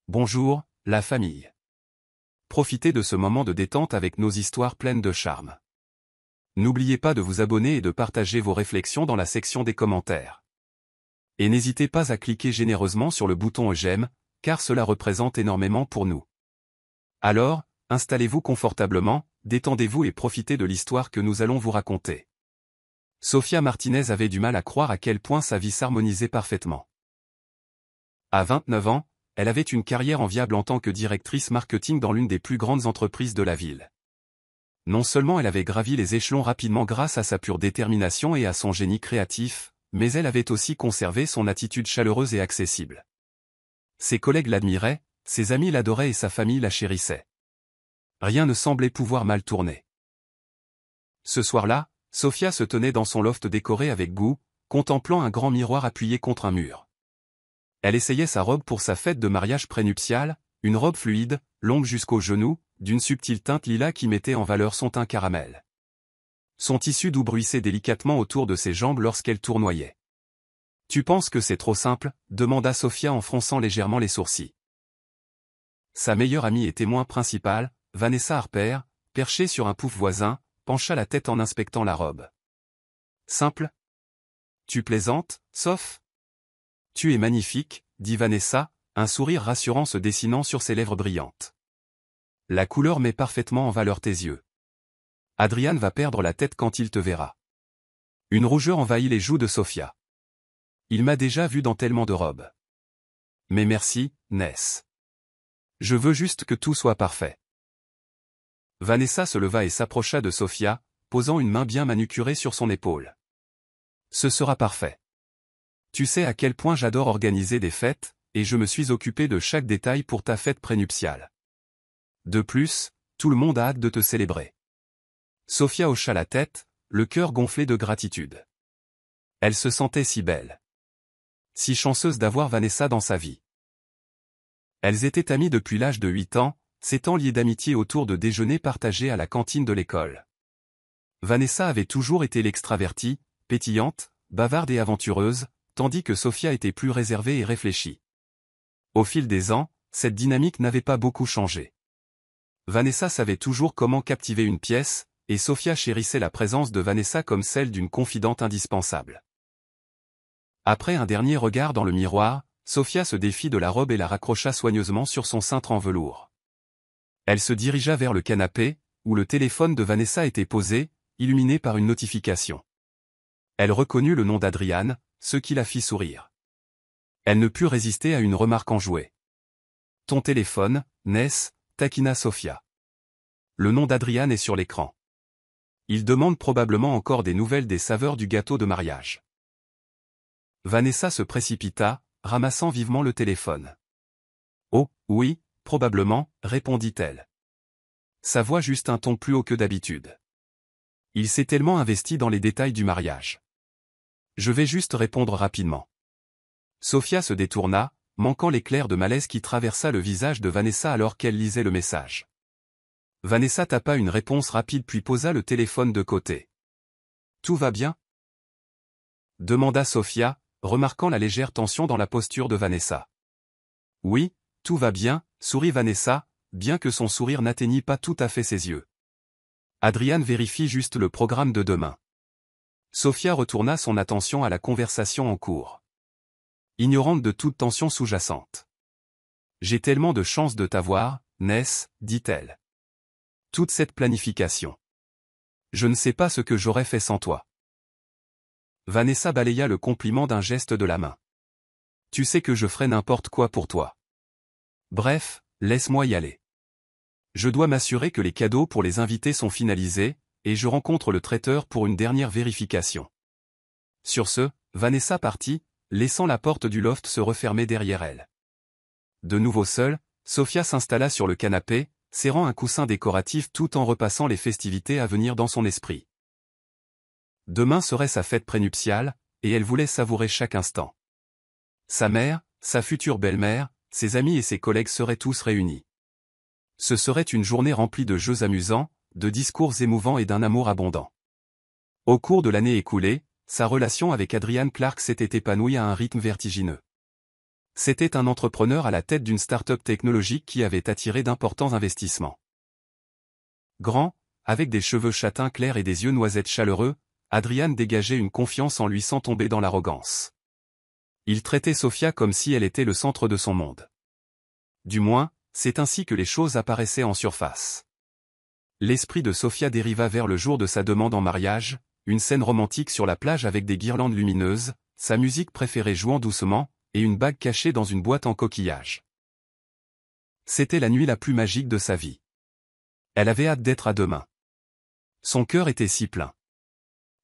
Bonjour, la famille. Profitez de ce moment de détente avec nos histoires pleines de charme. N'oubliez pas de vous abonner et de partager vos réflexions dans la section des commentaires. Et n'hésitez pas à cliquer généreusement sur le bouton j'aime, car cela représente énormément pour nous. Alors, installez-vous confortablement, détendez-vous et profitez de l'histoire que nous allons vous raconter. Sofia Martinez avait du mal à croire à quel point sa vie s'harmonisait parfaitement. À 29 ans, elle avait une carrière enviable en tant que directrice marketing dans l'une des plus grandes entreprises de la ville. Non seulement elle avait gravi les échelons rapidement grâce à sa pure détermination et à son génie créatif, mais elle avait aussi conservé son attitude chaleureuse et accessible. Ses collègues l'admiraient, ses amis l'adoraient et sa famille la chérissait. Rien ne semblait pouvoir mal tourner. Ce soir-là, Sofia se tenait dans son loft décoré avec goût, contemplant un grand miroir appuyé contre un mur. Elle essayait sa robe pour sa fête de mariage prénuptiale, une robe fluide, longue jusqu'aux genoux, d'une subtile teinte lilas qui mettait en valeur son teint caramel. Son tissu doux bruissait délicatement autour de ses jambes lorsqu'elle tournoyait. « Tu penses que c'est trop simple ?» demanda Sofia en fronçant légèrement les sourcils. Sa meilleure amie et témoin principal, Vanessa Harper, perchée sur un pouf voisin, pencha la tête en inspectant la robe. « Simple ? Tu plaisantes, Sof ? Tu es magnifique, dit Vanessa, un sourire rassurant se dessinant sur ses lèvres brillantes. La couleur met parfaitement en valeur tes yeux. Adrian va perdre la tête quand il te verra. Une rougeur envahit les joues de Sofia. Il m'a déjà vu dans tellement de robes. Mais merci, Ness. Je veux juste que tout soit parfait. Vanessa se leva et s'approcha de Sofia, posant une main bien manucurée sur son épaule. Ce sera parfait. Tu sais à quel point j'adore organiser des fêtes, et je me suis occupé de chaque détail pour ta fête prénuptiale. De plus, tout le monde a hâte de te célébrer. Sofia hocha la tête, le cœur gonflé de gratitude. Elle se sentait si belle. Si chanceuse d'avoir Vanessa dans sa vie. Elles étaient amies depuis l'âge de 8 ans, s'étant liées d'amitié autour de déjeuners partagés à la cantine de l'école. Vanessa avait toujours été l'extravertie, pétillante, bavarde et aventureuse, tandis que Sofia était plus réservée et réfléchie. Au fil des ans, cette dynamique n'avait pas beaucoup changé. Vanessa savait toujours comment captiver une pièce, et Sofia chérissait la présence de Vanessa comme celle d'une confidente indispensable. Après un dernier regard dans le miroir, Sofia se défit de la robe et la raccrocha soigneusement sur son cintre en velours. Elle se dirigea vers le canapé, où le téléphone de Vanessa était posé, illuminé par une notification. Elle reconnut le nom d'Adrian, ce qui la fit sourire. Elle ne put résister à une remarque enjouée. « Ton téléphone, Ness » taquina Sofia. Le nom d'Adrian est sur l'écran. Il demande probablement encore des nouvelles des saveurs du gâteau de mariage. Vanessa se précipita, ramassant vivement le téléphone. « Oh, oui, probablement » répondit-elle. Sa voix juste un ton plus haut que d'habitude. Il s'est tellement investi dans les détails du mariage. Je vais juste répondre rapidement. Sofia se détourna, manquant l'éclair de malaise qui traversa le visage de Vanessa alors qu'elle lisait le message. Vanessa tapa une réponse rapide puis posa le téléphone de côté. « Tout va bien ?» demanda Sofia, remarquant la légère tension dans la posture de Vanessa. « Oui, tout va bien » sourit Vanessa, bien que son sourire n'atteignît pas tout à fait ses yeux. Adrian vérifie juste le programme de demain. Sofia retourna son attention à la conversation en cours. Ignorante de toute tension sous-jacente. « J'ai tellement de chance de t'avoir, Ness, dit-elle. Toute cette planification. Je ne sais pas ce que j'aurais fait sans toi. » Vanessa balaya le compliment d'un geste de la main. « Tu sais que je ferai n'importe quoi pour toi. Bref, laisse-moi y aller. Je dois m'assurer que les cadeaux pour les invités sont finalisés, et je rencontre le traiteur pour une dernière vérification. » Sur ce, Vanessa partit, laissant la porte du loft se refermer derrière elle. De nouveau seule, Sofia s'installa sur le canapé, serrant un coussin décoratif tout en repassant les festivités à venir dans son esprit. Demain serait sa fête prénuptiale, et elle voulait savourer chaque instant. Sa mère, sa future belle-mère, ses amis et ses collègues seraient tous réunis. Ce serait une journée remplie de jeux amusants, de discours émouvants et d'un amour abondant. Au cours de l'année écoulée, sa relation avec Adrian Clark s'était épanouie à un rythme vertigineux. C'était un entrepreneur à la tête d'une start-up technologique qui avait attiré d'importants investissements. Grand, avec des cheveux châtains clairs et des yeux noisettes chaleureux, Adrian dégageait une confiance en lui sans tomber dans l'arrogance. Il traitait Sofia comme si elle était le centre de son monde. Du moins, c'est ainsi que les choses apparaissaient en surface. L'esprit de Sofia dériva vers le jour de sa demande en mariage, une scène romantique sur la plage avec des guirlandes lumineuses, sa musique préférée jouant doucement, et une bague cachée dans une boîte en coquillage. C'était la nuit la plus magique de sa vie. Elle avait hâte d'être à demain. Son cœur était si plein.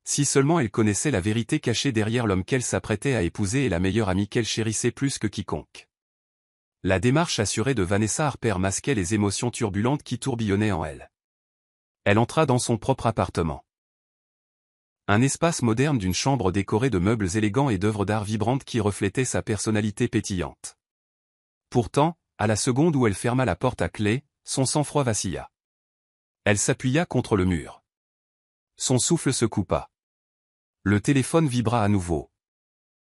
Si seulement elle connaissait la vérité cachée derrière l'homme qu'elle s'apprêtait à épouser et la meilleure amie qu'elle chérissait plus que quiconque. La démarche assurée de Vanessa Harper masquait les émotions turbulentes qui tourbillonnaient en elle. Elle entra dans son propre appartement. Un espace moderne d'une chambre décorée de meubles élégants et d'œuvres d'art vibrantes qui reflétaient sa personnalité pétillante. Pourtant, à la seconde où elle ferma la porte à clé, son sang-froid vacilla. Elle s'appuya contre le mur. Son souffle se coupa. Le téléphone vibra à nouveau.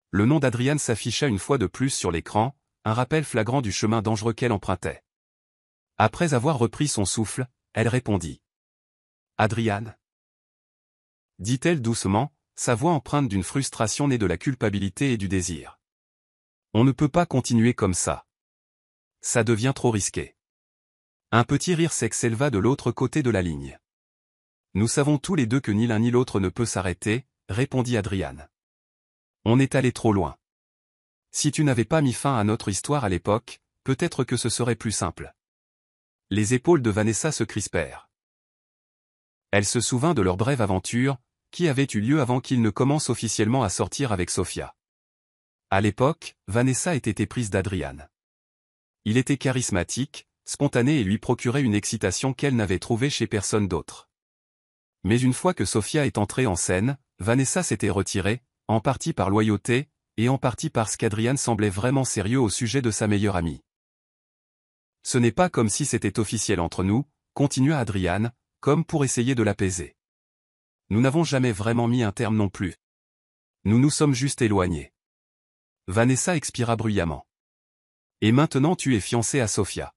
Le nom d'Adrian s'afficha une fois de plus sur l'écran, un rappel flagrant du chemin dangereux qu'elle empruntait. Après avoir repris son souffle, elle répondit. « Adrian ?» dit-elle doucement, sa voix empreinte d'une frustration née de la culpabilité et du désir. « On ne peut pas continuer comme ça. Ça devient trop risqué. » Un petit rire sec s'éleva de l'autre côté de la ligne. « Nous savons tous les deux que ni l'un ni l'autre ne peut s'arrêter, » répondit Adrian. « On est allé trop loin. Si tu n'avais pas mis fin à notre histoire à l'époque, peut-être que ce serait plus simple. » Les épaules de Vanessa se crispèrent. Elle se souvint de leur brève aventure, qui avait eu lieu avant qu'il ne commence officiellement à sortir avec Sofia. À l'époque, Vanessa était éprise d'Adrian. Il était charismatique, spontané et lui procurait une excitation qu'elle n'avait trouvée chez personne d'autre. Mais une fois que Sofia est entrée en scène, Vanessa s'était retirée, en partie par loyauté, et en partie parce qu'Adrian semblait vraiment sérieux au sujet de sa meilleure amie. « Ce n'est pas comme si c'était officiel entre nous, » continua Adrian, comme pour essayer de l'apaiser. « Nous n'avons jamais vraiment mis un terme non plus. Nous nous sommes juste éloignés. » Vanessa expira bruyamment. « Et maintenant tu es fiancé à Sofia.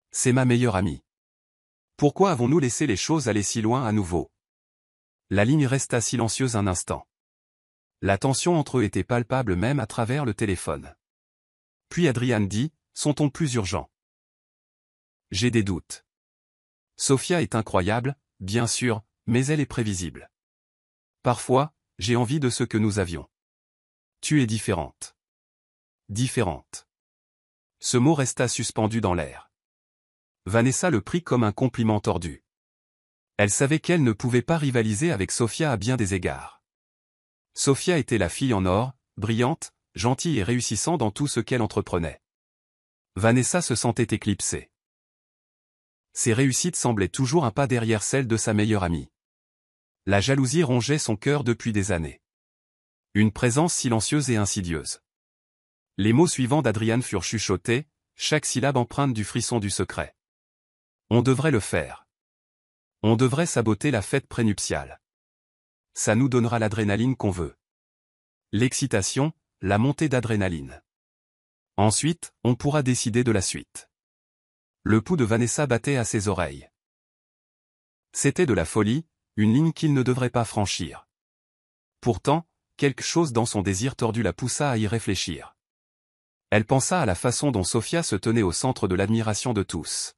C'est ma meilleure amie. Pourquoi avons-nous laissé les choses aller si loin à nouveau ?» La ligne resta silencieuse un instant. La tension entre eux était palpable même à travers le téléphone. Puis Adrian dit, son ton plus urgent. « J'ai des doutes. Sofia est incroyable, bien sûr, mais elle est prévisible. Parfois, j'ai envie de ce que nous avions. Tu es différente. » Différente. Ce mot resta suspendu dans l'air. Vanessa le prit comme un compliment tordu. Elle savait qu'elle ne pouvait pas rivaliser avec Sofia à bien des égards. Sofia était la fille en or, brillante, gentille et réussissant dans tout ce qu'elle entreprenait. Vanessa se sentait éclipsée. Ses réussites semblaient toujours un pas derrière celles de sa meilleure amie. La jalousie rongeait son cœur depuis des années. Une présence silencieuse et insidieuse. Les mots suivants d'Adrian furent chuchotés, chaque syllabe empreinte du frisson du secret. On devrait le faire. On devrait saboter la fête prénuptiale. Ça nous donnera l'adrénaline qu'on veut. L'excitation, la montée d'adrénaline. Ensuite, on pourra décider de la suite. Le pouls de Vanessa battait à ses oreilles. C'était de la folie, une ligne qu'il ne devrait pas franchir. Pourtant, quelque chose dans son désir tordu la poussa à y réfléchir. Elle pensa à la façon dont Sofia se tenait au centre de l'admiration de tous.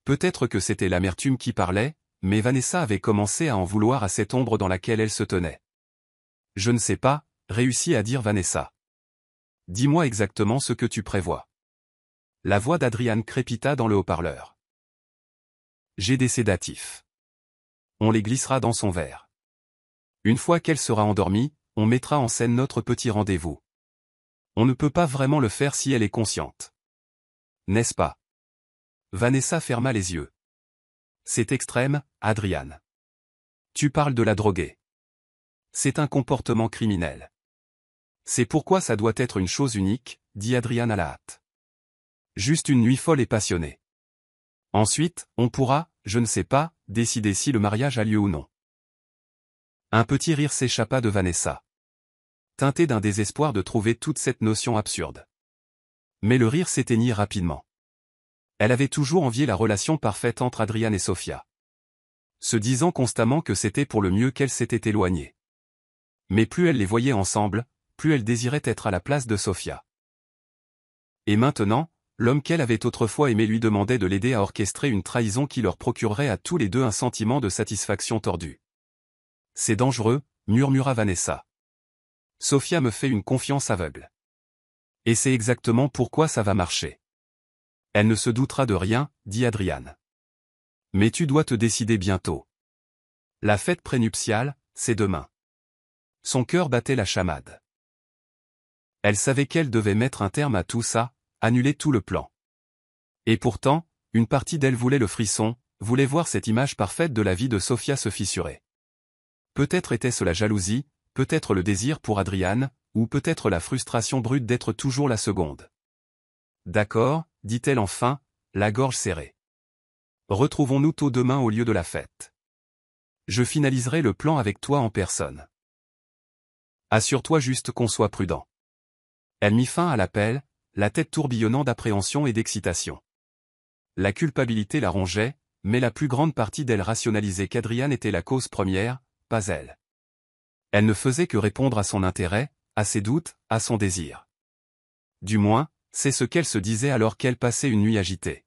Peut-être que c'était l'amertume qui parlait, mais Vanessa avait commencé à en vouloir à cette ombre dans laquelle elle se tenait. « Je ne sais pas », réussit à dire Vanessa. « Dis-moi exactement ce que tu prévois. » La voix d'Adrian crépita dans le haut-parleur. « J'ai des sédatifs. On les glissera dans son verre. Une fois qu'elle sera endormie, on mettra en scène notre petit rendez-vous. On ne peut pas vraiment le faire si elle est consciente. N'est-ce pas ?» Vanessa ferma les yeux. « C'est extrême, Adrian. Tu parles de la droguer. C'est un comportement criminel. C'est pourquoi ça doit être une chose unique, » dit Adrian à la hâte. « Juste une nuit folle et passionnée. Ensuite, on pourra, je ne sais pas, décider si le mariage a lieu ou non. » Un petit rire s'échappa de Vanessa. Teinté d'un désespoir de trouver toute cette notion absurde. Mais le rire s'éteignit rapidement. Elle avait toujours envié la relation parfaite entre Adrian et Sofia, se disant constamment que c'était pour le mieux qu'elle s'était éloignée. Mais plus elle les voyait ensemble, plus elle désirait être à la place de Sofia. Et maintenant, l'homme qu'elle avait autrefois aimé lui demandait de l'aider à orchestrer une trahison qui leur procurerait à tous les deux un sentiment de satisfaction tordue. « C'est dangereux », murmura Vanessa. « Sofia me fait une confiance aveugle. Et c'est exactement pourquoi ça va marcher. Elle ne se doutera de rien, dit Adrian. Mais tu dois te décider bientôt. La fête prénuptiale, c'est demain. » Son cœur battait la chamade. Elle savait qu'elle devait mettre un terme à tout ça, annuler tout le plan. Et pourtant, une partie d'elle voulait le frisson, voulait voir cette image parfaite de la vie de Sofia se fissurer. Peut-être était-ce la jalousie, peut-être le désir pour Adrian, ou peut-être la frustration brute d'être toujours la seconde. « D'accord, dit-elle enfin, la gorge serrée. Retrouvons-nous tôt demain au lieu de la fête. Je finaliserai le plan avec toi en personne. Assure-toi juste qu'on soit prudent. » Elle mit fin à l'appel, la tête tourbillonnant d'appréhension et d'excitation. La culpabilité la rongeait, mais la plus grande partie d'elle rationalisait qu'Adrian était la cause première, pas elle. Elle ne faisait que répondre à son intérêt, à ses doutes, à son désir. Du moins, c'est ce qu'elle se disait alors qu'elle passait une nuit agitée,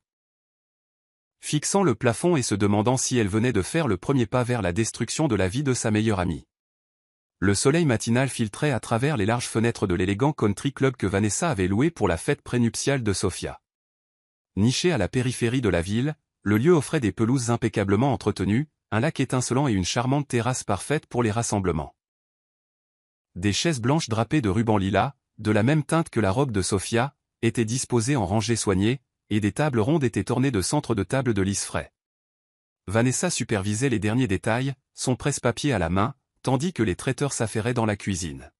fixant le plafond et se demandant si elle venait de faire le premier pas vers la destruction de la vie de sa meilleure amie. Le soleil matinal filtrait à travers les larges fenêtres de l'élégant country club que Vanessa avait loué pour la fête prénuptiale de Sofia. Niché à la périphérie de la ville, le lieu offrait des pelouses impeccablement entretenues, un lac étincelant et une charmante terrasse parfaite pour les rassemblements. Des chaises blanches drapées de rubans lilas, de la même teinte que la robe de Sofia, étaient disposées en rangées soignées, et des tables rondes étaient ornées de centres de table de lys frais. Vanessa supervisait les derniers détails, son presse-papier à la main, tandis que les traiteurs s'affairaient dans la cuisine.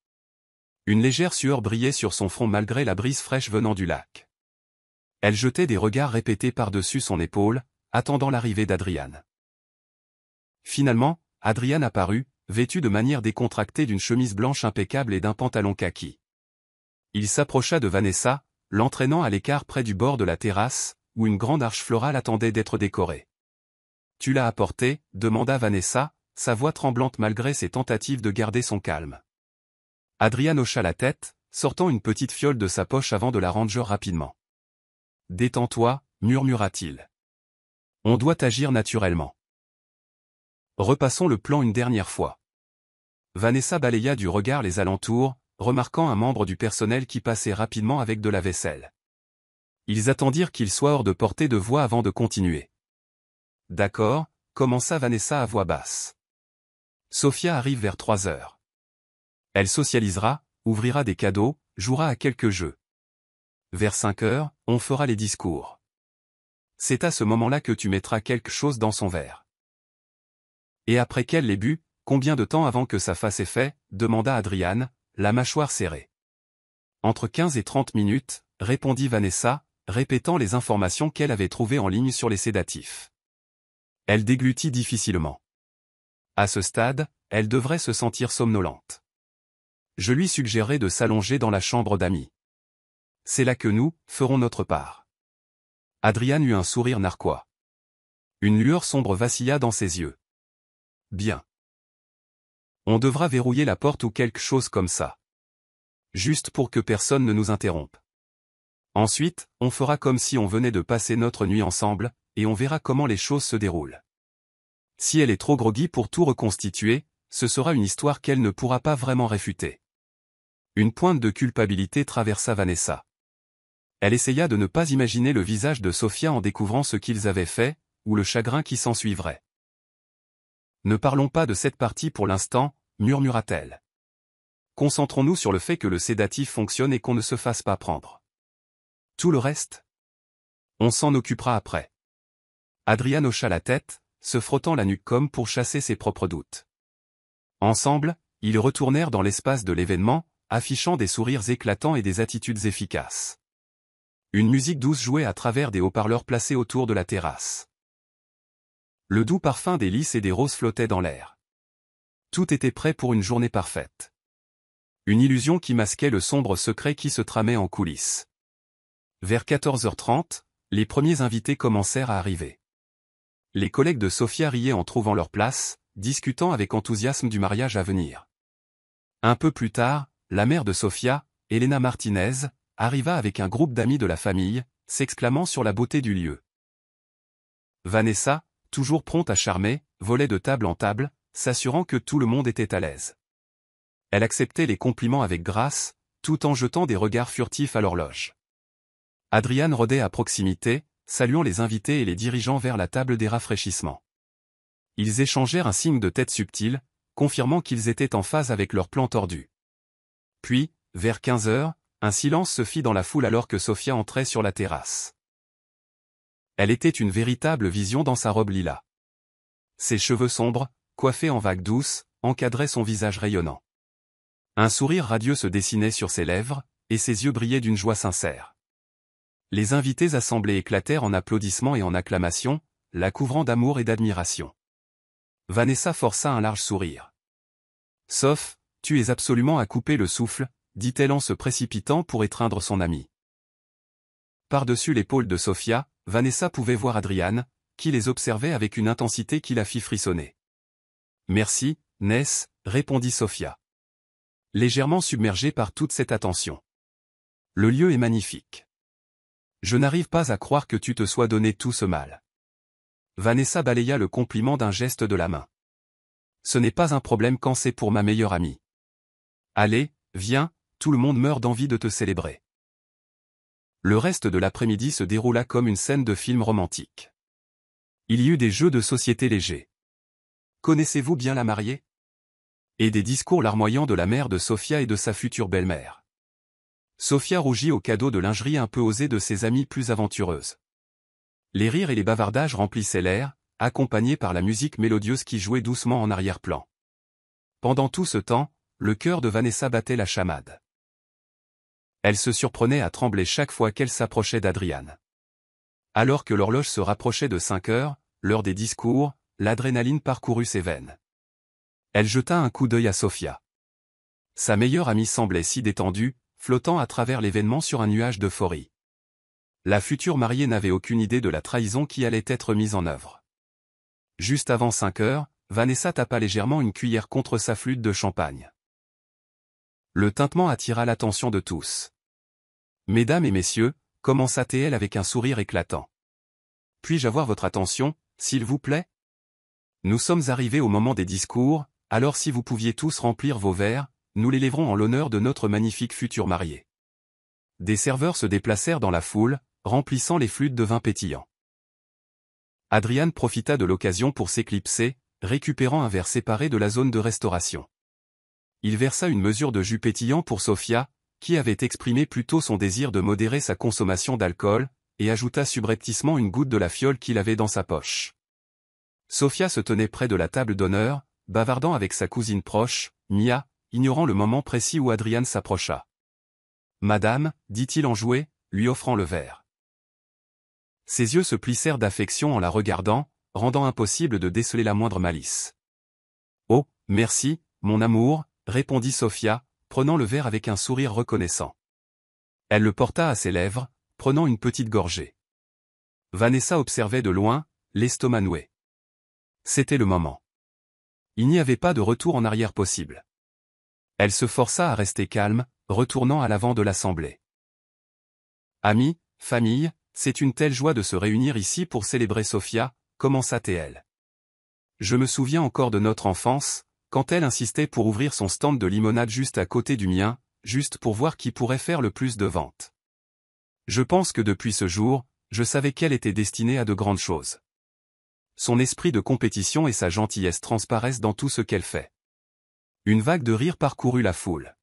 Une légère sueur brillait sur son front malgré la brise fraîche venant du lac. Elle jetait des regards répétés par-dessus son épaule, attendant l'arrivée d'Adrian. Finalement, Adrian apparut, vêtu de manière décontractée d'une chemise blanche impeccable et d'un pantalon kaki. Il s'approcha de Vanessa, l'entraînant à l'écart près du bord de la terrasse, où une grande arche florale attendait d'être décorée. « Tu l'as apporté ?» demanda Vanessa, sa voix tremblante malgré ses tentatives de garder son calme. Adrian hocha la tête, sortant une petite fiole de sa poche avant de la ranger rapidement. « Détends-toi, murmura-t-il. On doit agir naturellement. Repassons le plan une dernière fois. » Vanessa balaya du regard les alentours, remarquant un membre du personnel qui passait rapidement avec de la vaisselle. Ils attendirent qu'il soit hors de portée de voix avant de continuer. « D'accord, » commença Vanessa à voix basse. « Sofia arrive vers 3 heures. Elle socialisera, ouvrira des cadeaux, jouera à quelques jeux. Vers 5 heures, on fera les discours. C'est à ce moment-là que tu mettras quelque chose dans son verre. » « Et après qu'elle l'ait bu, combien de temps avant que ça fasse effet ?» demanda Adrian, la mâchoire serrée. « Entre 15 et 30 minutes, » répondit Vanessa, répétant les informations qu'elle avait trouvées en ligne sur les sédatifs. Elle déglutit difficilement. À ce stade, elle devrait se sentir somnolente. Je lui suggérerai de s'allonger dans la chambre d'amis. C'est là que nous ferons notre part. Adrian eut un sourire narquois. Une lueur sombre vacilla dans ses yeux. Bien. On devra verrouiller la porte ou quelque chose comme ça. Juste pour que personne ne nous interrompe. Ensuite, on fera comme si on venait de passer notre nuit ensemble, et on verra comment les choses se déroulent. Si elle est trop groggy pour tout reconstituer, ce sera une histoire qu'elle ne pourra pas vraiment réfuter. Une pointe de culpabilité traversa Vanessa. Elle essaya de ne pas imaginer le visage de Sofia en découvrant ce qu'ils avaient fait, ou le chagrin qui s'ensuivrait. « Ne parlons pas de cette partie pour l'instant, » murmura-t-elle. « Concentrons-nous sur le fait que le sédatif fonctionne et qu'on ne se fasse pas prendre. Tout le reste, on s'en occupera après. » Adrian hocha la tête, se frottant la nuque comme pour chasser ses propres doutes. Ensemble, ils retournèrent dans l'espace de l'événement, affichant des sourires éclatants et des attitudes efficaces. Une musique douce jouait à travers des haut-parleurs placés autour de la terrasse. Le doux parfum des lys et des roses flottait dans l'air. Tout était prêt pour une journée parfaite. Une illusion qui masquait le sombre secret qui se tramait en coulisses. Vers 14h30, les premiers invités commencèrent à arriver. Les collègues de Sofia riaient en trouvant leur place, discutant avec enthousiasme du mariage à venir. Un peu plus tard, la mère de Sofia, Elena Martinez, arriva avec un groupe d'amis de la famille, s'exclamant sur la beauté du lieu. Vanessa, toujours prompte à charmer, volait de table en table, s'assurant que tout le monde était à l'aise. Elle acceptait les compliments avec grâce, tout en jetant des regards furtifs à l'horloge. Adrian rôdait à proximité, saluant les invités et les dirigeant vers la table des rafraîchissements. Ils échangèrent un signe de tête subtil, confirmant qu'ils étaient en phase avec leur plan tordu. Puis, vers 15h, un silence se fit dans la foule alors que Sofia entrait sur la terrasse. Elle était une véritable vision dans sa robe lilas. Ses cheveux sombres, coiffés en vagues douces, encadraient son visage rayonnant. Un sourire radieux se dessinait sur ses lèvres, et ses yeux brillaient d'une joie sincère. Les invités assemblés éclatèrent en applaudissements et en acclamations, la couvrant d'amour et d'admiration. Vanessa força un large sourire. « Soph, tu es absolument à couper le souffle », dit-elle en se précipitant pour étreindre son amie. Par-dessus l'épaule de Sofia, Vanessa pouvait voir Adrian, qui les observait avec une intensité qui la fit frissonner. « Merci, Ness », répondit Sofia. Légèrement submergée par toute cette attention. « Le lieu est magnifique. Je n'arrive pas à croire que tu te sois donné tout ce mal. » Vanessa balaya le compliment d'un geste de la main. « Ce n'est pas un problème quand c'est pour ma meilleure amie. Allez, viens, tout le monde meurt d'envie de te célébrer. » Le reste de l'après-midi se déroula comme une scène de film romantique. Il y eut des jeux de société légers. « Connaissez-vous bien la mariée ?» et des discours larmoyants de la mère de Sofia et de sa future belle-mère. Sofia rougit au cadeau de lingerie un peu osé de ses amies plus aventureuses. Les rires et les bavardages remplissaient l'air, accompagnés par la musique mélodieuse qui jouait doucement en arrière-plan. Pendant tout ce temps, le cœur de Vanessa battait la chamade. Elle se surprenait à trembler chaque fois qu'elle s'approchait d'Adrian. Alors que l'horloge se rapprochait de 5 heures, l'heure des discours, l'adrénaline parcourut ses veines. Elle jeta un coup d'œil à Sofia. Sa meilleure amie semblait si détendue, flottant à travers l'événement sur un nuage d'euphorie. La future mariée n'avait aucune idée de la trahison qui allait être mise en œuvre. Juste avant 5 heures, Vanessa tapa légèrement une cuillère contre sa flûte de champagne. Le tintement attira l'attention de tous. « Mesdames et messieurs », commença-t-elle avec un sourire éclatant. « Puis-je avoir votre attention, s'il vous plaît ? Nous sommes arrivés au moment des discours, alors si vous pouviez tous remplir vos verres, nous les lèverons en l'honneur de notre magnifique future mariée. » Des serveurs se déplacèrent dans la foule, remplissant les flûtes de vin pétillant. Adrian profita de l'occasion pour s'éclipser, récupérant un verre séparé de la zone de restauration. Il versa une mesure de jus pétillant pour Sofia, qui avait exprimé plus tôt son désir de modérer sa consommation d'alcool, et ajouta subrepticement une goutte de la fiole qu'il avait dans sa poche. Sofia se tenait près de la table d'honneur, bavardant avec sa cousine proche, Mia, ignorant le moment précis où Adrian s'approcha. « Madame », dit-il enjoué, lui offrant le verre. Ses yeux se plissèrent d'affection en la regardant, rendant impossible de déceler la moindre malice. « Oh, merci, mon amour », répondit Sofia, prenant le verre avec un sourire reconnaissant. Elle le porta à ses lèvres, prenant une petite gorgée. Vanessa observait de loin, l'estomac noué. C'était le moment. Il n'y avait pas de retour en arrière possible. Elle se força à rester calme, retournant à l'avant de l'assemblée. Amis, famille, c'est une telle joie de se réunir ici pour célébrer Sofia, commença-t-elle. Je me souviens encore de notre enfance, quand elle insistait pour ouvrir son stand de limonade juste à côté du mien, juste pour voir qui pourrait faire le plus de ventes. Je pense que depuis ce jour, je savais qu'elle était destinée à de grandes choses. Son esprit de compétition et sa gentillesse transparaissent dans tout ce qu'elle fait. Une vague de rire parcourut la foule.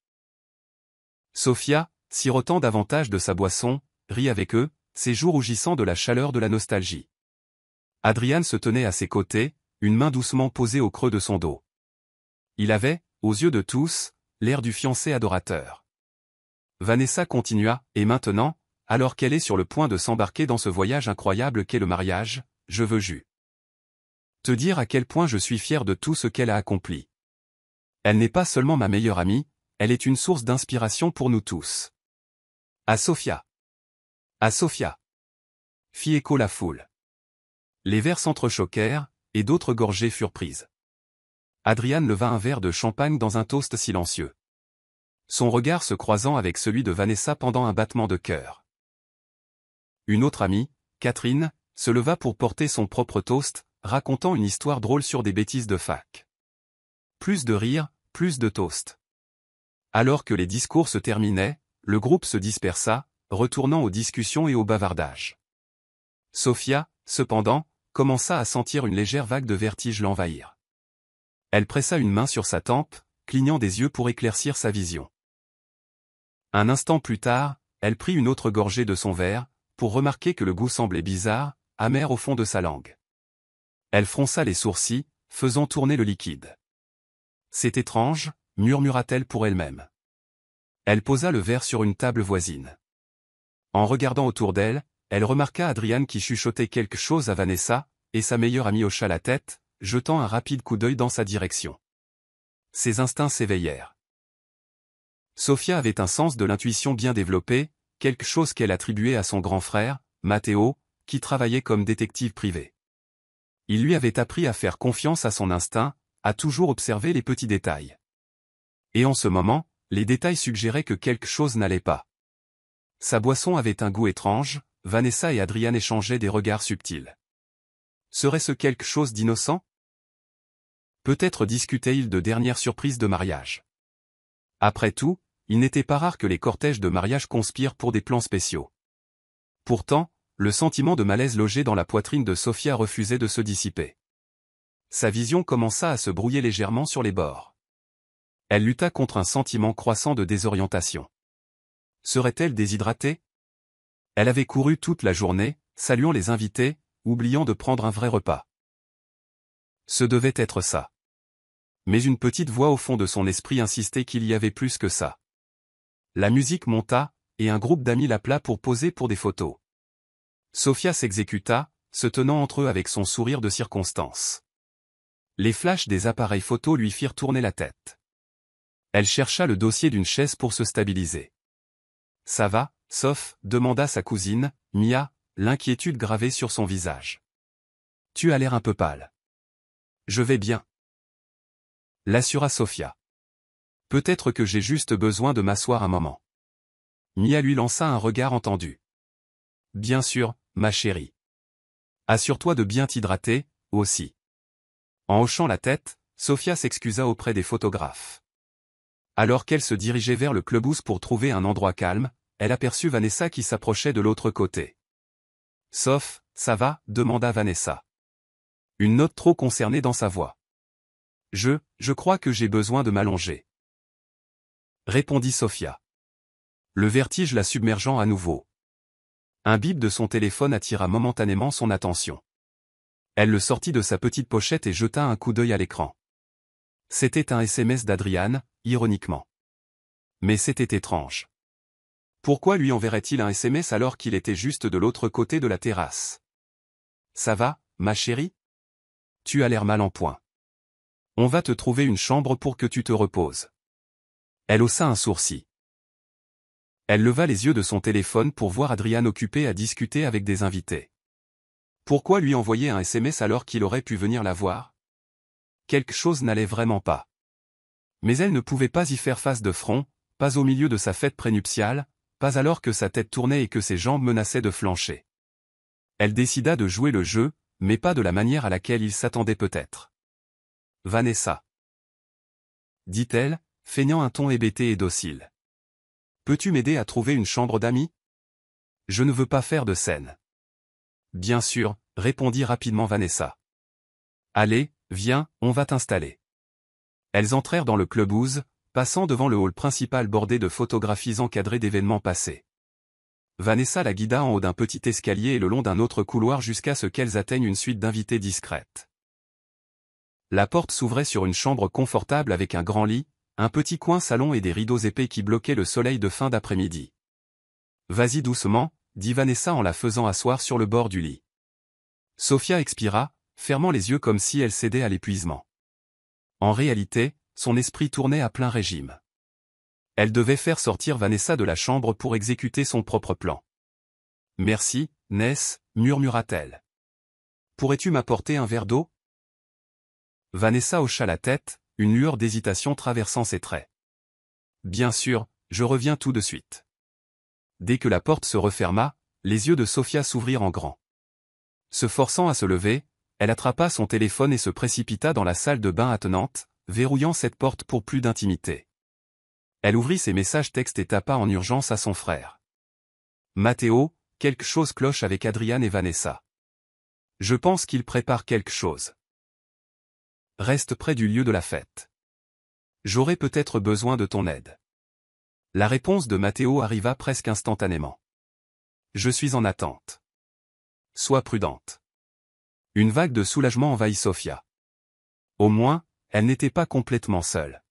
Sofia, sirotant davantage de sa boisson, rit avec eux, ses joues rougissant de la chaleur de la nostalgie. Adrian se tenait à ses côtés, une main doucement posée au creux de son dos. Il avait, aux yeux de tous, l'air du fiancé adorateur. Vanessa continua, et maintenant, alors qu'elle est sur le point de s'embarquer dans ce voyage incroyable qu'est le mariage, je veux te dire à quel point je suis fier de tout ce qu'elle a accompli. Elle n'est pas seulement ma meilleure amie, elle est une source d'inspiration pour nous tous. À Sofia. À Sofia. Fit écho la foule. Les verres s'entrechoquèrent, et d'autres gorgées furent prises. Adrian leva un verre de champagne dans un toast silencieux. Son regard se croisant avec celui de Vanessa pendant un battement de cœur. Une autre amie, Catherine, se leva pour porter son propre toast, racontant une histoire drôle sur des bêtises de fac. Plus de rire, plus de toast. Alors que les discours se terminaient, le groupe se dispersa, retournant aux discussions et aux bavardages. Sofia, cependant, commença à sentir une légère vague de vertige l'envahir. Elle pressa une main sur sa tempe, clignant des yeux pour éclaircir sa vision. Un instant plus tard, elle prit une autre gorgée de son verre, pour remarquer que le goût semblait bizarre, amer au fond de sa langue. Elle fronça les sourcils, faisant tourner le liquide. « C'est étrange », murmura-t-elle pour elle-même. Elle posa le verre sur une table voisine. En regardant autour d'elle, elle remarqua Adrian qui chuchotait quelque chose à Vanessa, et sa meilleure amie hocha la tête, jetant un rapide coup d'œil dans sa direction. Ses instincts s'éveillèrent. Sofia avait un sens de l'intuition bien développé, quelque chose qu'elle attribuait à son grand frère, Matteo, qui travaillait comme détective privé. Il lui avait appris à faire confiance à son instinct, à toujours observer les petits détails. Et en ce moment, les détails suggéraient que quelque chose n'allait pas. Sa boisson avait un goût étrange, Vanessa et Adrian échangeaient des regards subtils. Serait-ce quelque chose d'innocent? Peut-être discutaient-ils de dernières surprises de mariage. Après tout, il n'était pas rare que les cortèges de mariage conspirent pour des plans spéciaux. Pourtant, le sentiment de malaise logé dans la poitrine de Sofia refusait de se dissiper. Sa vision commença à se brouiller légèrement sur les bords. Elle lutta contre un sentiment croissant de désorientation. Serait-elle déshydratée? Elle avait couru toute la journée, saluant les invités, oubliant de prendre un vrai repas. Ce devait être ça. Mais une petite voix au fond de son esprit insistait qu'il y avait plus que ça. La musique monta, et un groupe d'amis l'appela pour poser pour des photos. Sofia s'exécuta, se tenant entre eux avec son sourire de circonstance. Les flashs des appareils photo lui firent tourner la tête. Elle chercha le dossier d'une chaise pour se stabiliser. « Ça va, Sof ?» demanda sa cousine, Mia, l'inquiétude gravée sur son visage. « Tu as l'air un peu pâle. »« Je vais bien. » l'assura Sofia. « Peut-être que j'ai juste besoin de m'asseoir un moment. » Mia lui lança un regard entendu. « Bien sûr, ma chérie. Assure-toi de bien t'hydrater, aussi. » En hochant la tête, Sofia s'excusa auprès des photographes. Alors qu'elle se dirigeait vers le clubhouse pour trouver un endroit calme, elle aperçut Vanessa qui s'approchait de l'autre côté. « Sof, ça va ?» demanda Vanessa. Une note trop concernée dans sa voix. « Je crois que j'ai besoin de m'allonger. » répondit Sofia. Le vertige la submergeant à nouveau. Un bip de son téléphone attira momentanément son attention. Elle le sortit de sa petite pochette et jeta un coup d'œil à l'écran. C'était un SMS d'Adrian, ironiquement. Mais c'était étrange. Pourquoi lui enverrait-il un SMS alors qu'il était juste de l'autre côté de la terrasse? « Ça va, ma chérie? Tu as l'air mal en point. On va te trouver une chambre pour que tu te reposes. » Elle haussa un sourcil. Elle leva les yeux de son téléphone pour voir Adrian occupé à discuter avec des invités. Pourquoi lui envoyer un SMS alors qu'il aurait pu venir la voir? Quelque chose n'allait vraiment pas. Mais elle ne pouvait pas y faire face de front, pas au milieu de sa fête prénuptiale, pas alors que sa tête tournait et que ses jambes menaçaient de flancher. Elle décida de jouer le jeu, mais pas de la manière à laquelle il s'attendait peut-être. « Vanessa. » dit-elle, feignant un ton hébété et docile. « Peux-tu m'aider à trouver une chambre d'amis? Je ne veux pas faire de scène. » « Bien sûr, » répondit rapidement Vanessa. « Allez, viens, on va t'installer. » Elles entrèrent dans le clubhouse, passant devant le hall principal bordé de photographies encadrées d'événements passés. Vanessa la guida en haut d'un petit escalier et le long d'un autre couloir jusqu'à ce qu'elles atteignent une suite d'invités discrètes. La porte s'ouvrait sur une chambre confortable avec un grand lit, un petit coin salon et des rideaux épais qui bloquaient le soleil de fin d'après-midi. « Vas-y doucement », dit Vanessa en la faisant asseoir sur le bord du lit. Sofia expira, fermant les yeux comme si elle cédait à l'épuisement. En réalité, son esprit tournait à plein régime. Elle devait faire sortir Vanessa de la chambre pour exécuter son propre plan. Merci, Ness, murmura-t-elle. Pourrais-tu m'apporter un verre d'eau? Vanessa hocha la tête, une lueur d'hésitation traversant ses traits. Bien sûr, je reviens tout de suite. Dès que la porte se referma, les yeux de Sophia s'ouvrirent en grand. Se forçant à se lever, elle attrapa son téléphone et se précipita dans la salle de bain attenante, verrouillant cette porte pour plus d'intimité. Elle ouvrit ses messages textes et tapa en urgence à son frère. Matteo, quelque chose cloche avec Adrian et Vanessa. Je pense qu'ils préparent quelque chose. Reste près du lieu de la fête. J'aurai peut-être besoin de ton aide. La réponse de Matteo arriva presque instantanément. Je suis en attente. Sois prudente. Une vague de soulagement envahit Sophia. Au moins, elle n'était pas complètement seule.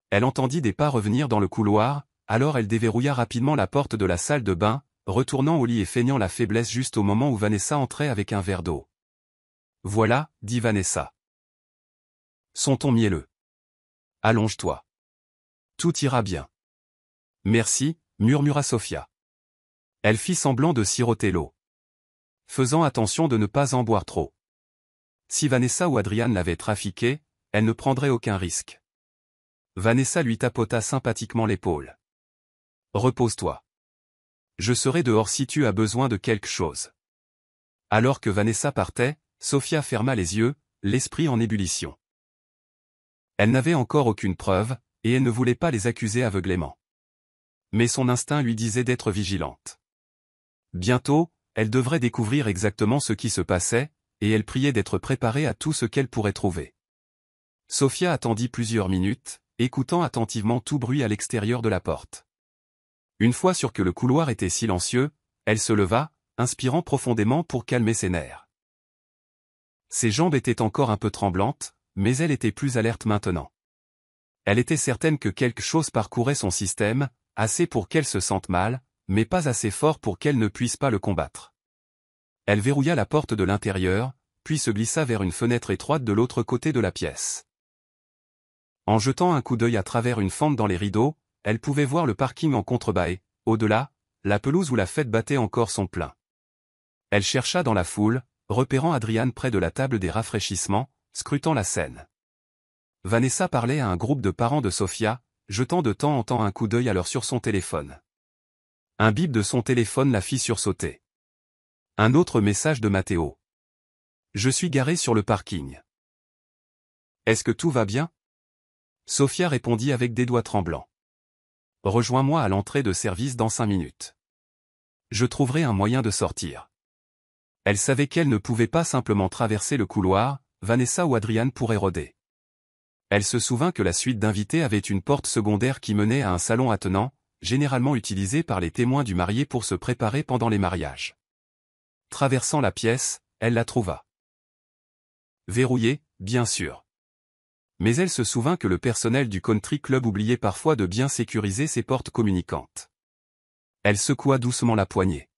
Elle entendit des pas revenir dans le couloir, alors elle déverrouilla rapidement la porte de la salle de bain, retournant au lit et feignant la faiblesse juste au moment où Vanessa entrait avec un verre d'eau. Voilà, dit Vanessa. Son ton mielleux. Allonge-toi. Tout ira bien. Merci, murmura Sophia. Elle fit semblant de siroter l'eau, faisant attention de ne pas en boire trop. Si Vanessa ou Adrian l'avaient trafiquée, elle ne prendrait aucun risque. Vanessa lui tapota sympathiquement l'épaule. Repose-toi. Je serai dehors si tu as besoin de quelque chose. Alors que Vanessa partait, Sophia ferma les yeux, l'esprit en ébullition. Elle n'avait encore aucune preuve, et elle ne voulait pas les accuser aveuglément. Mais son instinct lui disait d'être vigilante. Bientôt, elle devrait découvrir exactement ce qui se passait, et elle priait d'être préparée à tout ce qu'elle pourrait trouver. Sophia attendit plusieurs minutes, écoutant attentivement tout bruit à l'extérieur de la porte. Une fois sûre que le couloir était silencieux, elle se leva, inspirant profondément pour calmer ses nerfs. Ses jambes étaient encore un peu tremblantes, mais elle était plus alerte maintenant. Elle était certaine que quelque chose parcourait son système, assez pour qu'elle se sente mal, mais pas assez fort pour qu'elle ne puisse pas le combattre. Elle verrouilla la porte de l'intérieur, puis se glissa vers une fenêtre étroite de l'autre côté de la pièce. En jetant un coup d'œil à travers une fente dans les rideaux, elle pouvait voir le parking en contrebas et, au-delà, la pelouse où la fête battait encore son plein. Elle chercha dans la foule, repérant Adrian près de la table des rafraîchissements, scrutant la scène. Vanessa parlait à un groupe de parents de Sophia, jetant de temps en temps un coup d'œil sur son téléphone. Un bip de son téléphone la fit sursauter. Un autre message de Matteo. Je suis garé sur le parking. Est-ce que tout va bien? Sophia répondit avec des doigts tremblants. Rejoins-moi à l'entrée de service dans 5 minutes. Je trouverai un moyen de sortir. Elle savait qu'elle ne pouvait pas simplement traverser le couloir, Vanessa ou Adrian pourraient rôder. Elle se souvint que la suite d'invités avait une porte secondaire qui menait à un salon attenant, généralement utilisé par les témoins du marié pour se préparer pendant les mariages. Traversant la pièce, elle la trouva. Verrouillée, bien sûr. Mais elle se souvint que le personnel du country club oubliait parfois de bien sécuriser ses portes communicantes. Elle secoua doucement la poignée.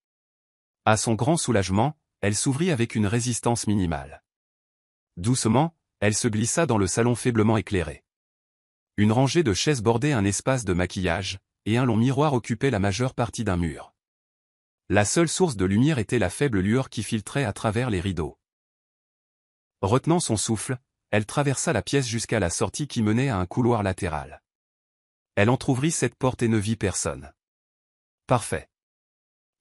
À son grand soulagement, elle s'ouvrit avec une résistance minimale. Doucement, elle se glissa dans le salon faiblement éclairé. Une rangée de chaises bordait un espace de maquillage, et un long miroir occupait la majeure partie d'un mur. La seule source de lumière était la faible lueur qui filtrait à travers les rideaux. Retenant son souffle, elle traversa la pièce jusqu'à la sortie qui menait à un couloir latéral. Elle entr'ouvrit cette porte et ne vit personne. Parfait.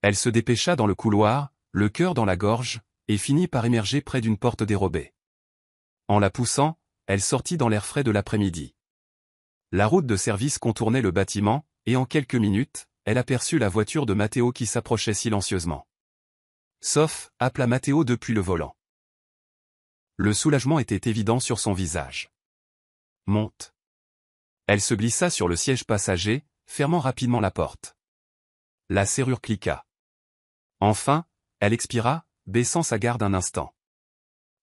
Elle se dépêcha dans le couloir, le cœur dans la gorge, et finit par émerger près d'une porte dérobée. En la poussant, elle sortit dans l'air frais de l'après-midi. La route de service contournait le bâtiment, et en quelques minutes, elle aperçut la voiture de Matteo qui s'approchait silencieusement. Sauf, appela Matteo depuis le volant. Le soulagement était évident sur son visage. Monte. Elle se glissa sur le siège passager, fermant rapidement la porte. La serrure cliqua. Enfin, elle expira, baissant sa garde un instant.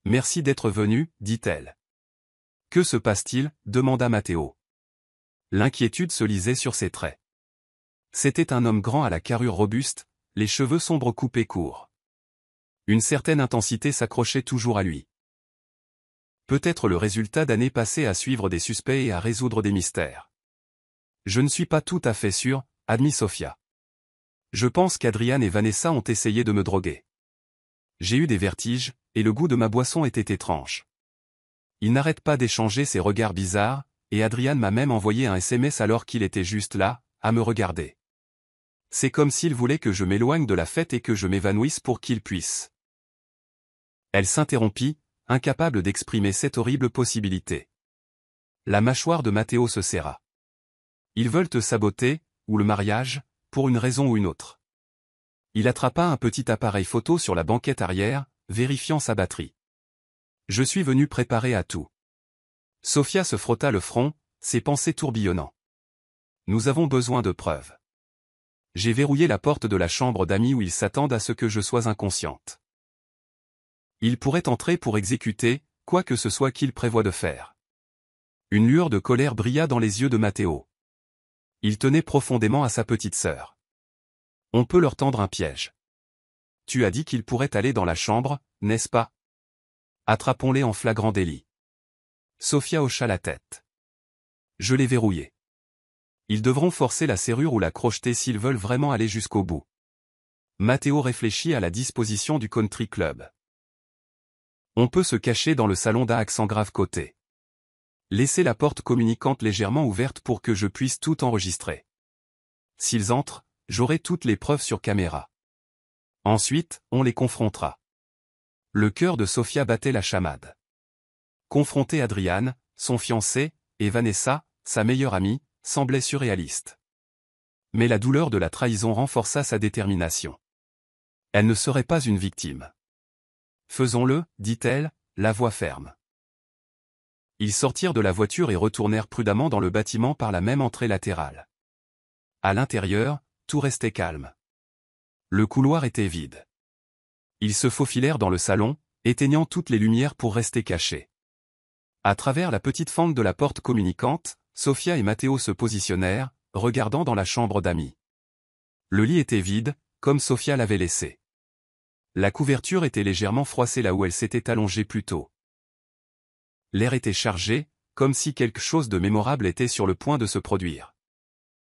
Merci d'être venu, dit-elle. Que se passe-t-il? Demanda Matteo. L'inquiétude se lisait sur ses traits. C'était un homme grand à la carrure robuste, les cheveux sombres coupés courts. Une certaine intensité s'accrochait toujours à lui. Peut-être le résultat d'années passées à suivre des suspects et à résoudre des mystères. Je ne suis pas tout à fait sûr, admit Sophia. Je pense qu'Adrian et Vanessa ont essayé de me droguer. J'ai eu des vertiges, et le goût de ma boisson était étrange. Ils n'arrêtent pas d'échanger ces regards bizarres, et Adrian m'a même envoyé un SMS alors qu'il était juste là, à me regarder. C'est comme s'il voulait que je m'éloigne de la fête et que je m'évanouisse pour qu'il puisse. Elle s'interrompit, incapable d'exprimer cette horrible possibilité. La mâchoire de Matteo se serra. Ils veulent te saboter, ou le mariage, pour une raison ou une autre. Il attrapa un petit appareil photo sur la banquette arrière, vérifiant sa batterie. Je suis venu préparer à tout. Sofia se frotta le front, ses pensées tourbillonnant. Nous avons besoin de preuves. J'ai verrouillé la porte de la chambre d'amis où ils s'attendent à ce que je sois inconsciente. Ils pourraient entrer pour exécuter, quoi que ce soit qu'ils prévoient de faire. Une lueur de colère brilla dans les yeux de Matteo. Il tenait profondément à sa petite sœur. On peut leur tendre un piège. Tu as dit qu'ils pourraient aller dans la chambre, n'est-ce pas? Attrapons-les en flagrant délit. Sofia hocha la tête. Je l'ai verrouillé. Ils devront forcer la serrure ou la crocheter s'ils veulent vraiment aller jusqu'au bout. Matteo réfléchit à la disposition du country club. On peut se cacher dans le salon d'un accent grave côté. Laissez la porte communicante légèrement ouverte pour que je puisse tout enregistrer. S'ils entrent, j'aurai toutes les preuves sur caméra. Ensuite, on les confrontera. Le cœur de Sofia battait la chamade. Confronter Adrian, son fiancé, et Vanessa, sa meilleure amie, semblait surréaliste. Mais la douleur de la trahison renforça sa détermination. Elle ne serait pas une victime. Faisons-le, dit-elle, la voix ferme. Ils sortirent de la voiture et retournèrent prudemment dans le bâtiment par la même entrée latérale. À l'intérieur, tout restait calme. Le couloir était vide. Ils se faufilèrent dans le salon, éteignant toutes les lumières pour rester cachés. À travers la petite fente de la porte communicante, Sofia et Matteo se positionnèrent, regardant dans la chambre d'amis. Le lit était vide, comme Sofia l'avait laissé. La couverture était légèrement froissée là où elle s'était allongée plus tôt. L'air était chargé, comme si quelque chose de mémorable était sur le point de se produire.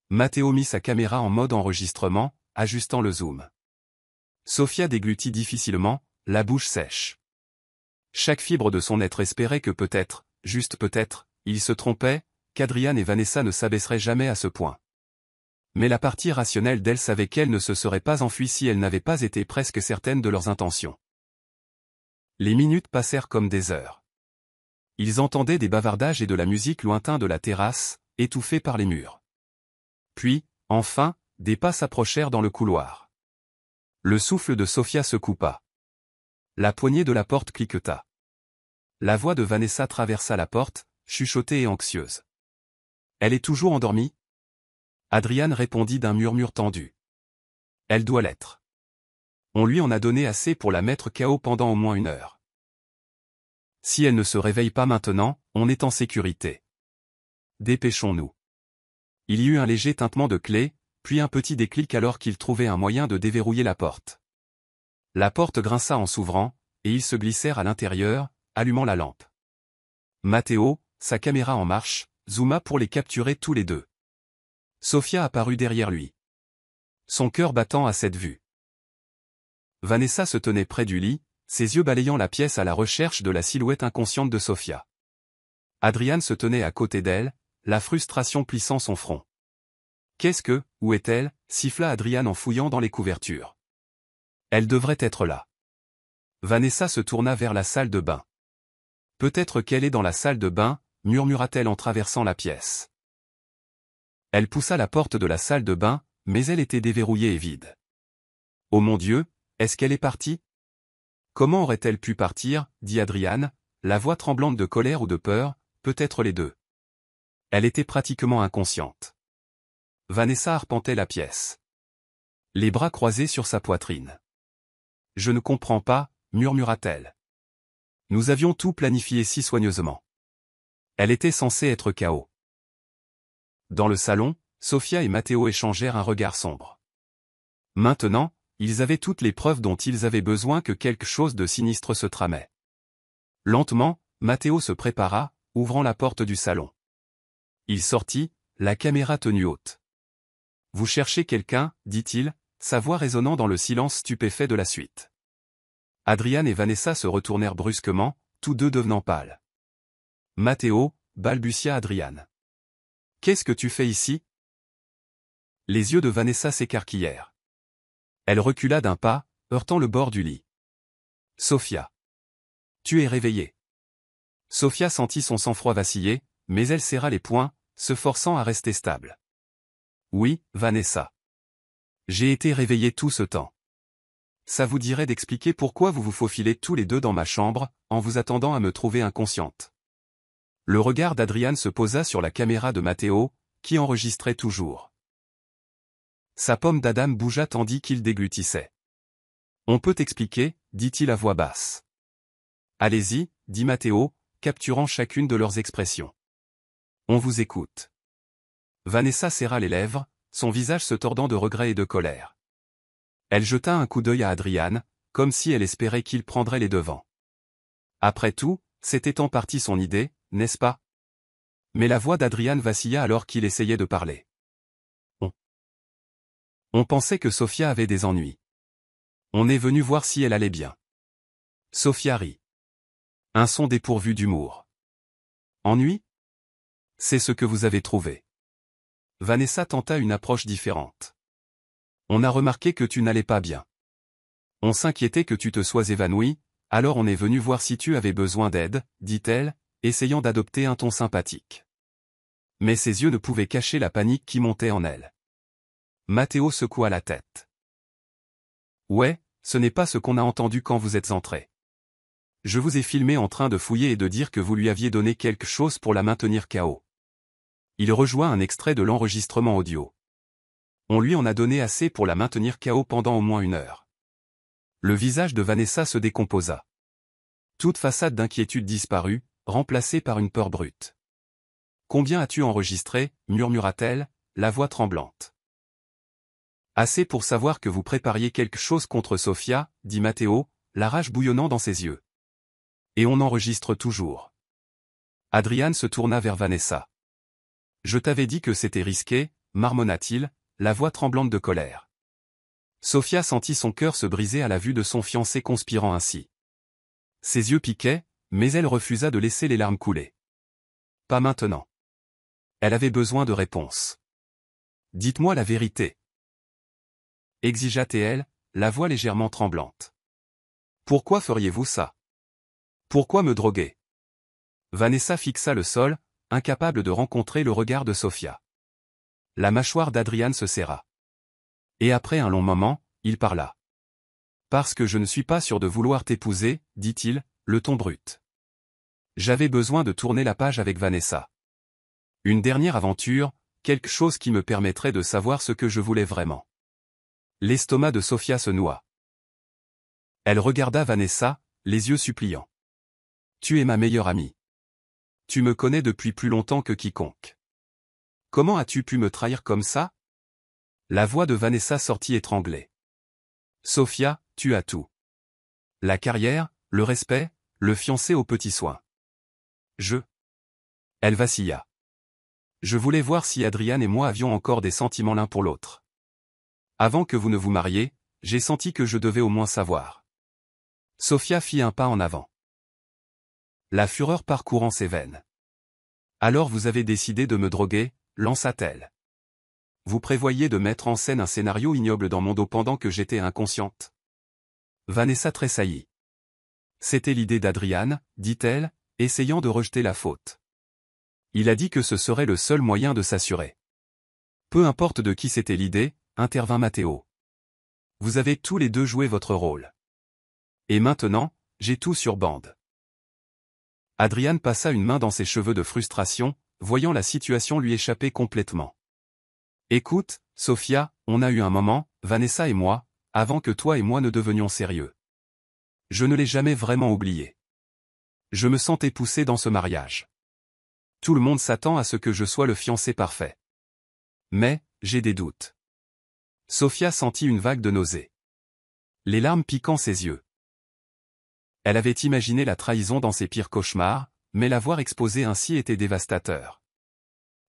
Matteo mit sa caméra en mode enregistrement, ajustant le zoom. Sofia déglutit difficilement, la bouche sèche. Chaque fibre de son être espérait que peut-être, juste peut-être, il se trompait, qu'Adrian et Vanessa ne s'abaisseraient jamais à ce point. Mais la partie rationnelle d'elle savait qu'elle ne se serait pas enfuie si elle n'avait pas été presque certaine de leurs intentions. Les minutes passèrent comme des heures. Ils entendaient des bavardages et de la musique lointain de la terrasse, étouffés par les murs. Puis, enfin, des pas s'approchèrent dans le couloir. Le souffle de Sofia se coupa. La poignée de la porte cliqueta. La voix de Vanessa traversa la porte, chuchotée et anxieuse. Elle est toujours endormie? Adrian répondit d'un murmure tendu. Elle doit l'être. On lui en a donné assez pour la mettre KO pendant au moins 1 heure. Si elle ne se réveille pas maintenant, on est en sécurité. Dépêchons-nous. Il y eut un léger tintement de clé, puis un petit déclic alors qu'il trouvait un moyen de déverrouiller la porte. La porte grinça en s'ouvrant, et ils se glissèrent à l'intérieur, allumant la lampe. Matteo, sa caméra en marche, zooma pour les capturer tous les deux. Sofia apparut derrière lui. Son cœur battant à cette vue. Vanessa se tenait près du lit, ses yeux balayant la pièce à la recherche de la silhouette inconsciente de Sofia. Adrian se tenait à côté d'elle, la frustration plissant son front. Qu'est-ce que, où est-elle, siffla Adrian en fouillant dans les couvertures. Elle devrait être là. Vanessa se tourna vers la salle de bain. Peut-être qu'elle est dans la salle de bain, murmura-t-elle en traversant la pièce. Elle poussa la porte de la salle de bain, mais elle était déverrouillée et vide. Oh mon Dieu, est-ce qu'elle est partie? Comment aurait-elle pu partir, dit Adrian, la voix tremblante de colère ou de peur, peut-être les deux. Elle était pratiquement inconsciente. Vanessa arpentait la pièce. Les bras croisés sur sa poitrine. Je ne comprends pas, murmura-t-elle. Nous avions tout planifié si soigneusement. Elle était censée être KO. Dans le salon, Sofia et Matteo échangèrent un regard sombre. Maintenant, ils avaient toutes les preuves dont ils avaient besoin que quelque chose de sinistre se tramait. Lentement, Matteo se prépara, ouvrant la porte du salon. Il sortit, la caméra tenue haute. Vous cherchez quelqu'un, dit-il, sa voix résonnant dans le silence stupéfait de la suite. Adrian et Vanessa se retournèrent brusquement, tous deux devenant pâles. « Matteo » balbutia Adrian. « Qu'est-ce que tu fais ici ?» Les yeux de Vanessa s'écarquillèrent. Elle recula d'un pas, heurtant le bord du lit. « Sophia. Tu es réveillée. » Sophia sentit son sang-froid vaciller, mais elle serra les poings, se forçant à rester stable. « Oui, Vanessa. J'ai été réveillée tout ce temps. Ça vous dirait d'expliquer pourquoi vous vous faufilez tous les deux dans ma chambre, en vous attendant à me trouver inconsciente. » Le regard d'Adrian se posa sur la caméra de Matteo, qui enregistrait toujours. Sa pomme d'Adam bougea tandis qu'il déglutissait. « On peut expliquer, dit-il à voix basse. »« Allez-y, dit Matteo, capturant chacune de leurs expressions. « On vous écoute. » Vanessa serra les lèvres, son visage se tordant de regret et de colère. Elle jeta un coup d'œil à Adrian, comme si elle espérait qu'il prendrait les devants. Après tout, c'était en partie son idée, n'est-ce pas? Mais la voix d'Adrian vacilla alors qu'il essayait de parler. On pensait que Sophia avait des ennuis. On est venu voir si elle allait bien. Sophia rit. Un son dépourvu d'humour. Ennui? C'est ce que vous avez trouvé. Vanessa tenta une approche différente. On a remarqué que tu n'allais pas bien. On s'inquiétait que tu te sois évanoui, alors on est venu voir si tu avais besoin d'aide, dit-elle, essayant d'adopter un ton sympathique. Mais ses yeux ne pouvaient cacher la panique qui montait en elle. Matteo secoua la tête. Ouais, ce n'est pas ce qu'on a entendu quand vous êtes entré. Je vous ai filmé en train de fouiller et de dire que vous lui aviez donné quelque chose pour la maintenir KO. Il rejoint un extrait de l'enregistrement audio. On lui en a donné assez pour la maintenir KO pendant au moins 1 heure. Le visage de Vanessa se décomposa. Toute façade d'inquiétude disparut, remplacée par une peur brute. « Combien as-tu enregistré » murmura-t-elle, la voix tremblante. « Assez pour savoir que vous prépariez quelque chose contre Sophia, dit Matteo, la rage bouillonnant dans ses yeux. Et on enregistre toujours. » Adrian se tourna vers Vanessa. « Je t'avais dit que c'était risqué, marmonna-t-il, la voix tremblante de colère. Sophia sentit son cœur se briser à la vue de son fiancé conspirant ainsi. Ses yeux piquaient, mais elle refusa de laisser les larmes couler. Pas maintenant. Elle avait besoin de réponses. Dites-moi la vérité. Exigea-t-elle, la voix légèrement tremblante. Pourquoi feriez-vous ça? Pourquoi me droguer? Vanessa fixa le sol, incapable de rencontrer le regard de Sophia. La mâchoire d'Adrian se serra. Et après un long moment, il parla. Parce que je ne suis pas sûr de vouloir t'épouser, dit-il, le ton brut. J'avais besoin de tourner la page avec Vanessa. Une dernière aventure, quelque chose qui me permettrait de savoir ce que je voulais vraiment. L'estomac de Sophia se noua. Elle regarda Vanessa, les yeux suppliants. Tu es ma meilleure amie. Tu me connais depuis plus longtemps que quiconque. Comment as-tu pu me trahir comme ça? La voix de Vanessa sortit étranglée. Sophia, tu as tout. La carrière, le respect, le fiancé aux petits soins. Elle vacilla. Je voulais voir si Adrian et moi avions encore des sentiments l'un pour l'autre. Avant que vous ne vous mariez, j'ai senti que je devais au moins savoir. Sophia fit un pas en avant. La fureur parcourant ses veines. Alors vous avez décidé de me droguer, lança-t-elle. Vous prévoyiez de mettre en scène un scénario ignoble dans mon dos pendant que j'étais inconsciente. Vanessa tressaillit. C'était l'idée d'Adrian, dit-elle, essayant de rejeter la faute. Il a dit que ce serait le seul moyen de s'assurer. Peu importe de qui c'était l'idée, intervint Matteo. Vous avez tous les deux joué votre rôle. Et maintenant, j'ai tout sur bande. Adrian passa une main dans ses cheveux de frustration, voyant la situation lui échapper complètement. Écoute, Sophia, on a eu un moment, Vanessa et moi, avant que toi et moi ne devenions sérieux. Je ne l'ai jamais vraiment oublié. Je me sentais poussé dans ce mariage. Tout le monde s'attend à ce que je sois le fiancé parfait. Mais, j'ai des doutes. Sophia sentit une vague de nausée. Les larmes piquant ses yeux. Elle avait imaginé la trahison dans ses pires cauchemars, mais la voir exposée ainsi était dévastateur.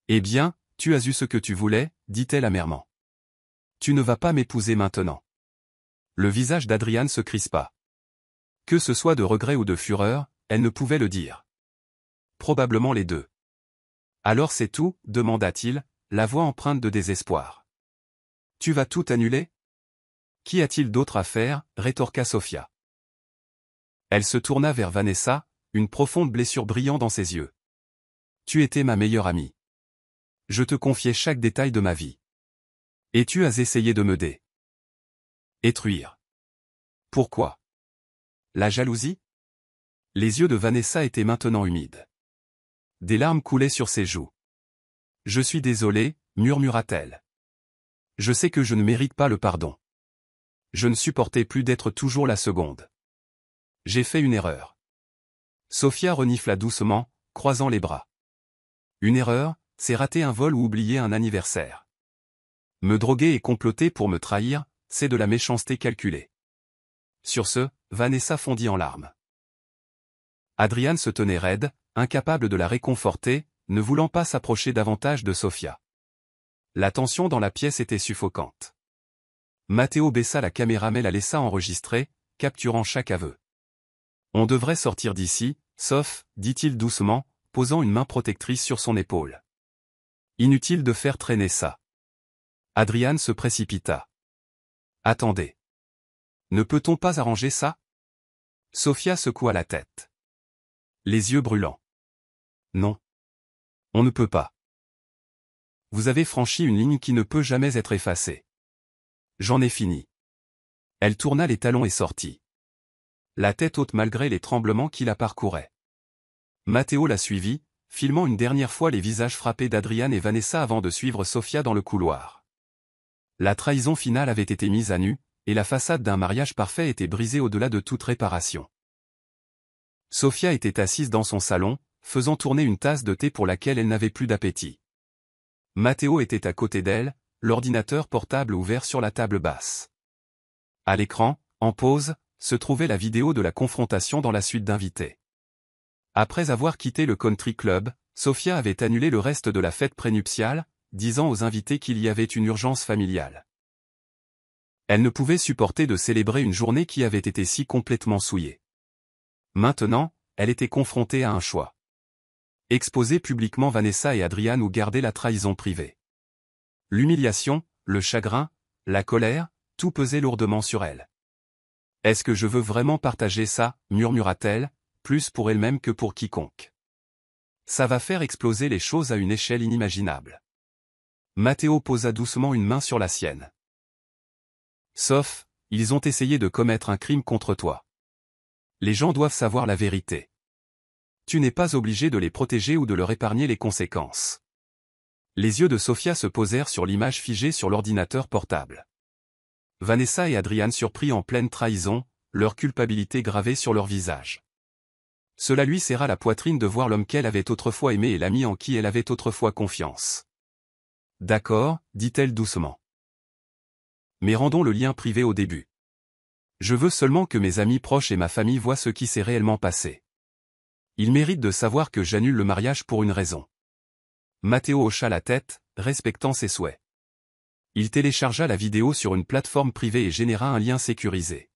Eh bien, tu as eu ce que tu voulais, dit-elle amèrement. Tu ne vas pas m'épouser maintenant. Le visage d'Adrian se crispa. Que ce soit de regret ou de fureur, elle ne pouvait le dire. Probablement les deux. Alors c'est tout, demanda-t-il, la voix empreinte de désespoir. Tu vas tout annuler? Qu'y a-t-il d'autre à faire? Rétorqua Sophia. Elle se tourna vers Vanessa, une profonde blessure brillant dans ses yeux. Tu étais ma meilleure amie. Je te confiais chaque détail de ma vie. Et tu as essayé de me détruire. Pourquoi? La jalousie? Les yeux de Vanessa étaient maintenant humides. Des larmes coulaient sur ses joues. Je suis désolée, murmura-t-elle. Je sais que je ne mérite pas le pardon. Je ne supportais plus d'être toujours la seconde. J'ai fait une erreur. Sophia renifla doucement, croisant les bras. Une erreur, c'est rater un vol ou oublier un anniversaire. Me droguer et comploter pour me trahir, c'est de la méchanceté calculée. Sur ce, Vanessa fondit en larmes. Adrian se tenait raide, incapable de la réconforter, ne voulant pas s'approcher davantage de Sophia. La tension dans la pièce était suffocante. Matteo baissa la caméra mais la laissa enregistrer, capturant chaque aveu. On devrait sortir d'ici, sauf, dit-il doucement, posant une main protectrice sur son épaule. Inutile de faire traîner ça. Adrian se précipita. Attendez. Ne peut-on pas arranger ça? Sophia secoua la tête. Les yeux brûlants. Non. On ne peut pas. Vous avez franchi une ligne qui ne peut jamais être effacée. J'en ai fini. Elle tourna les talons et sortit. La tête haute malgré les tremblements qui la parcouraient. Matteo la suivit, filmant une dernière fois les visages frappés d'Adrian et Vanessa avant de suivre Sophia dans le couloir. La trahison finale avait été mise à nu, et la façade d'un mariage parfait était brisée au-delà de toute réparation. Sophia était assise dans son salon, faisant tourner une tasse de thé pour laquelle elle n'avait plus d'appétit. Matteo était à côté d'elle, l'ordinateur portable ouvert sur la table basse. À l'écran, en pause, se trouvait la vidéo de la confrontation dans la suite d'invités. Après avoir quitté le country club, Sophia avait annulé le reste de la fête prénuptiale, disant aux invités qu'il y avait une urgence familiale. Elle ne pouvait supporter de célébrer une journée qui avait été si complètement souillée. Maintenant, elle était confrontée à un choix. Exposer publiquement Vanessa et Adrian ou garder la trahison privée. L'humiliation, le chagrin, la colère, tout pesait lourdement sur elle. Est-ce que je veux vraiment partager ça, murmura-t-elle, plus pour elle-même que pour quiconque. Ça va faire exploser les choses à une échelle inimaginable. Matteo posa doucement une main sur la sienne. Sauf, ils ont essayé de commettre un crime contre toi. Les gens doivent savoir la vérité. Tu n'es pas obligé de les protéger ou de leur épargner les conséquences. Les yeux de Sophia se posèrent sur l'image figée sur l'ordinateur portable. Vanessa et Adrian surpris en pleine trahison, leur culpabilité gravée sur leur visage. Cela lui serra la poitrine de voir l'homme qu'elle avait autrefois aimé et l'ami en qui elle avait autrefois confiance. D'accord, dit-elle doucement. Mais rendons le lien privé au début. Je veux seulement que mes amis proches et ma famille voient ce qui s'est réellement passé. Ils méritent de savoir que j'annule le mariage pour une raison. Matteo hocha la tête, respectant ses souhaits. Il téléchargea la vidéo sur une plateforme privée et généra un lien sécurisé.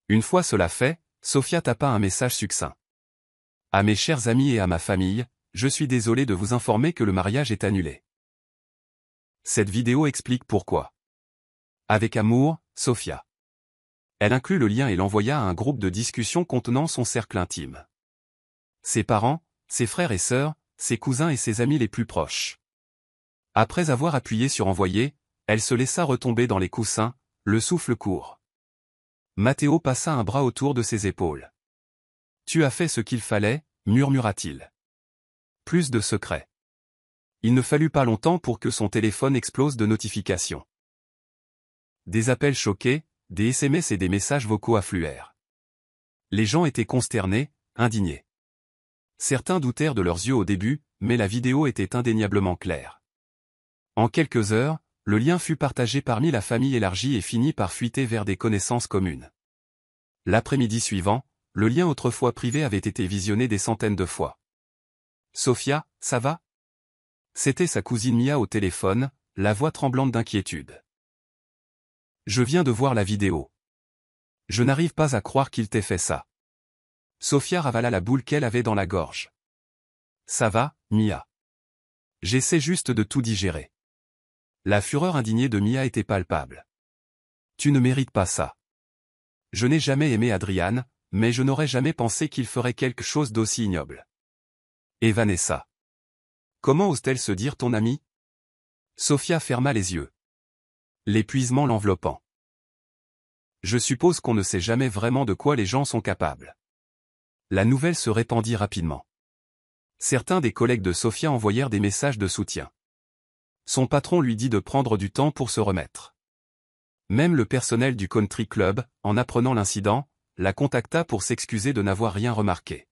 Une fois cela fait, Sophia tapa un message succinct. À mes chers amis et à ma famille, je suis désolé de vous informer que le mariage est annulé. Cette vidéo explique pourquoi. Avec amour, Sophia. Elle inclut le lien et l'envoya à un groupe de discussion contenant son cercle intime. Ses parents, ses frères et sœurs, ses cousins et ses amis les plus proches. Après avoir appuyé sur envoyer, elle se laissa retomber dans les coussins, le souffle court. Matteo passa un bras autour de ses épaules. Tu as fait ce qu'il fallait, murmura-t-il. Plus de secrets. Il ne fallut pas longtemps pour que son téléphone explose de notifications. Des appels choqués, des SMS et des messages vocaux affluèrent. Les gens étaient consternés, indignés. Certains doutèrent de leurs yeux au début, mais la vidéo était indéniablement claire. En quelques heures, le lien fut partagé parmi la famille élargie et finit par fuiter vers des connaissances communes. L'après-midi suivant, le lien autrefois privé avait été visionné des centaines de fois. Sophia, ça va? C'était sa cousine Mia au téléphone, la voix tremblante d'inquiétude. Je viens de voir la vidéo. Je n'arrive pas à croire qu'il t'ait fait ça. Sofia ravala la boule qu'elle avait dans la gorge. Ça va, Mia. J'essaie juste de tout digérer. La fureur indignée de Mia était palpable. Tu ne mérites pas ça. Je n'ai jamais aimé Adrian, mais je n'aurais jamais pensé qu'il ferait quelque chose d'aussi ignoble. Et Vanessa. Comment ose-t-elle se dire ton amie? Sofia ferma les yeux. L'épuisement l'enveloppant. Je suppose qu'on ne sait jamais vraiment de quoi les gens sont capables. La nouvelle se répandit rapidement. Certains des collègues de Sofia envoyèrent des messages de soutien. Son patron lui dit de prendre du temps pour se remettre. Même le personnel du country club, en apprenant l'incident, la contacta pour s'excuser de n'avoir rien remarqué.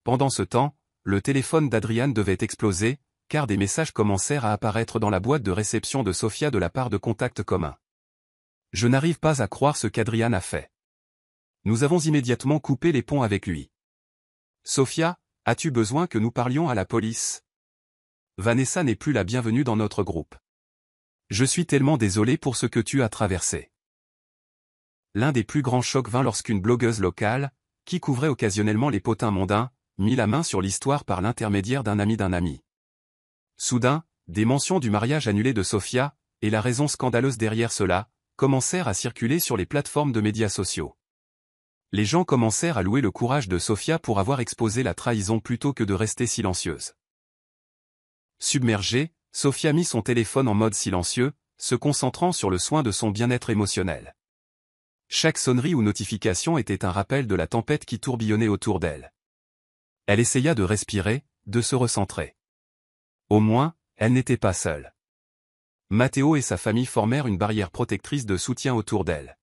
Pendant ce temps, le téléphone d'Adrian devait exploser, car des messages commencèrent à apparaître dans la boîte de réception de Sofia de la part de contacts communs. Je n'arrive pas à croire ce qu'Adrian a fait. Nous avons immédiatement coupé les ponts avec lui. Sofia, as-tu besoin que nous parlions à la police? Vanessa n'est plus la bienvenue dans notre groupe. Je suis tellement désolé pour ce que tu as traversé. L'un des plus grands chocs vint lorsqu'une blogueuse locale, qui couvrait occasionnellement les potins mondains, mit la main sur l'histoire par l'intermédiaire d'un ami d'un ami. Soudain, des mentions du mariage annulé de Sofia, et la raison scandaleuse derrière cela, commencèrent à circuler sur les plateformes de médias sociaux. Les gens commencèrent à louer le courage de Sofia pour avoir exposé la trahison plutôt que de rester silencieuse. Submergée, Sofia mit son téléphone en mode silencieux, se concentrant sur le soin de son bien-être émotionnel. Chaque sonnerie ou notification était un rappel de la tempête qui tourbillonnait autour d'elle. Elle essaya de respirer, de se recentrer. Au moins, elle n'était pas seule. Matteo et sa famille formèrent une barrière protectrice de soutien autour d'elle.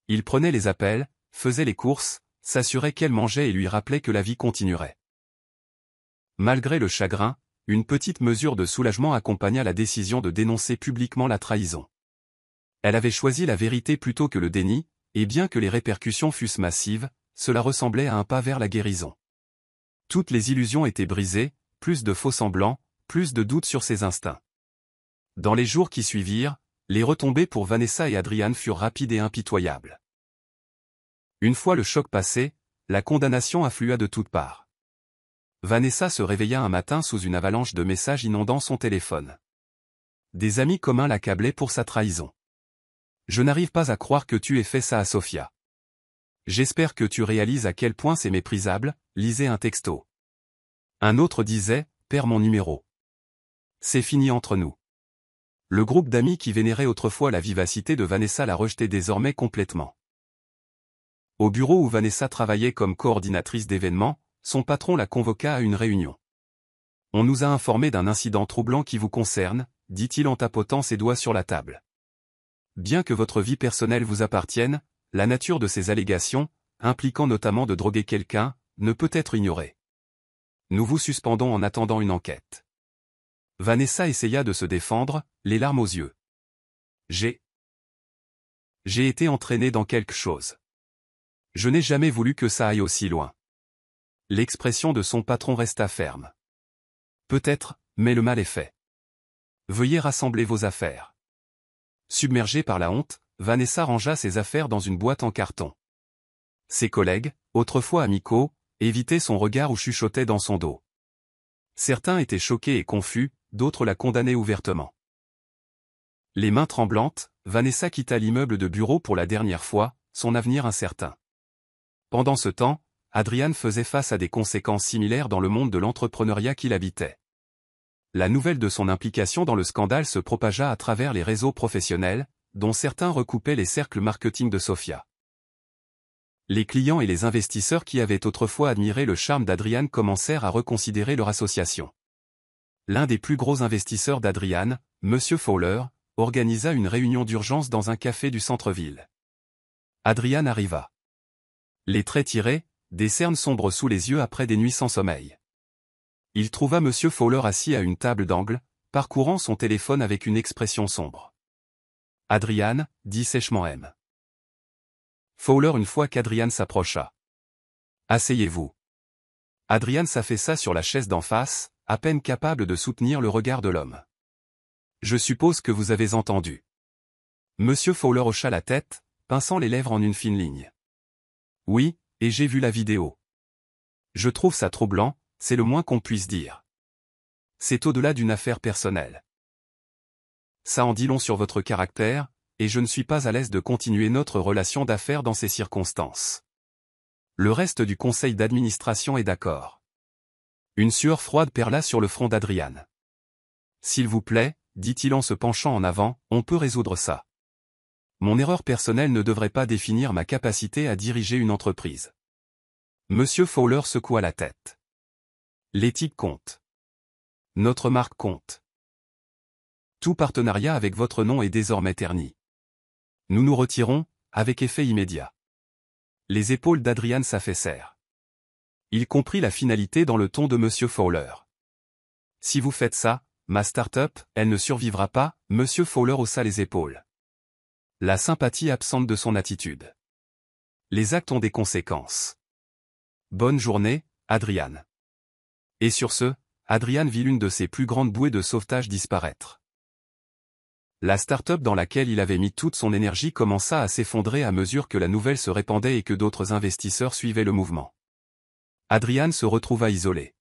Ils prenaient les appels, faisaient les courses, s'assuraient qu'elle mangeait et lui rappelaient que la vie continuerait. Malgré le chagrin, une petite mesure de soulagement accompagna la décision de dénoncer publiquement la trahison. Elle avait choisi la vérité plutôt que le déni, et bien que les répercussions fussent massives, cela ressemblait à un pas vers la guérison. Toutes les illusions étaient brisées, plus de faux-semblants, plus de doutes sur ses instincts. Dans les jours qui suivirent, les retombées pour Vanessa et Adrian furent rapides et impitoyables. Une fois le choc passé, la condamnation afflua de toutes parts. Vanessa se réveilla un matin sous une avalanche de messages inondant son téléphone. Des amis communs l'accablaient pour sa trahison. Je n'arrive pas à croire que tu aies fait ça à Sofia. J'espère que tu réalises à quel point c'est méprisable, lisez un texto. Un autre disait, perds mon numéro. C'est fini entre nous. Le groupe d'amis qui vénérait autrefois la vivacité de Vanessa la rejetait désormais complètement. Au bureau où Vanessa travaillait comme coordinatrice d'événements, son patron la convoqua à une réunion. On nous a informé d'un incident troublant qui vous concerne, dit-il en tapotant ses doigts sur la table. Bien que votre vie personnelle vous appartienne, la nature de ces allégations, impliquant notamment de droguer quelqu'un, ne peut être ignorée. Nous vous suspendons en attendant une enquête. Vanessa essaya de se défendre, les larmes aux yeux. J'ai été entraînée dans quelque chose. Je n'ai jamais voulu que ça aille aussi loin. L'expression de son patron resta ferme. Peut-être, mais le mal est fait. Veuillez rassembler vos affaires. Submergée par la honte, Vanessa rangea ses affaires dans une boîte en carton. Ses collègues, autrefois amicaux, évitaient son regard ou chuchotaient dans son dos. Certains étaient choqués et confus, d'autres la condamnaient ouvertement. Les mains tremblantes, Vanessa quitta l'immeuble de bureau pour la dernière fois, son avenir incertain. Pendant ce temps, Adrian faisait face à des conséquences similaires dans le monde de l'entrepreneuriat qu'il habitait. La nouvelle de son implication dans le scandale se propagea à travers les réseaux professionnels, dont certains recoupaient les cercles marketing de Sofia. Les clients et les investisseurs qui avaient autrefois admiré le charme d'Adrian commencèrent à reconsidérer leur association. L'un des plus gros investisseurs d'Adrian, M. Fowler, organisa une réunion d'urgence dans un café du centre-ville. Adrian arriva. Les traits tirés, des cernes sombres sous les yeux après des nuits sans sommeil. Il trouva M. Fowler assis à une table d'angle, parcourant son téléphone avec une expression sombre. « Adrian » dit sèchement M. Fowler une fois qu'Adrian s'approcha. « Asseyez-vous. » Adrian s'affaissa sur la chaise d'en face, à peine capable de soutenir le regard de l'homme. « Je suppose que vous avez entendu. Monsieur Fowler hocha la tête, pinçant les lèvres en une fine ligne. Oui, et j'ai vu la vidéo. Je trouve ça troublant, c'est le moins qu'on puisse dire. C'est au-delà d'une affaire personnelle. Ça en dit long sur votre caractère, et je ne suis pas à l'aise de continuer notre relation d'affaires dans ces circonstances. Le reste du conseil d'administration est d'accord. Une sueur froide perla sur le front d'Adrian. S'il vous plaît, dit-il en se penchant en avant, on peut résoudre ça. Mon erreur personnelle ne devrait pas définir ma capacité à diriger une entreprise. Monsieur Fowler secoua la tête. L'éthique compte. Notre marque compte. Tout partenariat avec votre nom est désormais terni. Nous nous retirons, avec effet immédiat. Les épaules d'Adrian s'affaissèrent. Il comprit la finalité dans le ton de Monsieur Fowler. Si vous faites ça, ma start-up, elle ne survivra pas, Monsieur Fowler haussa les épaules. La sympathie absente de son attitude. Les actes ont des conséquences. Bonne journée, Adrian. Et sur ce, Adrian vit l'une de ses plus grandes bouées de sauvetage disparaître. La start-up dans laquelle il avait mis toute son énergie commença à s'effondrer à mesure que la nouvelle se répandait et que d'autres investisseurs suivaient le mouvement. Adrian se retrouva isolé.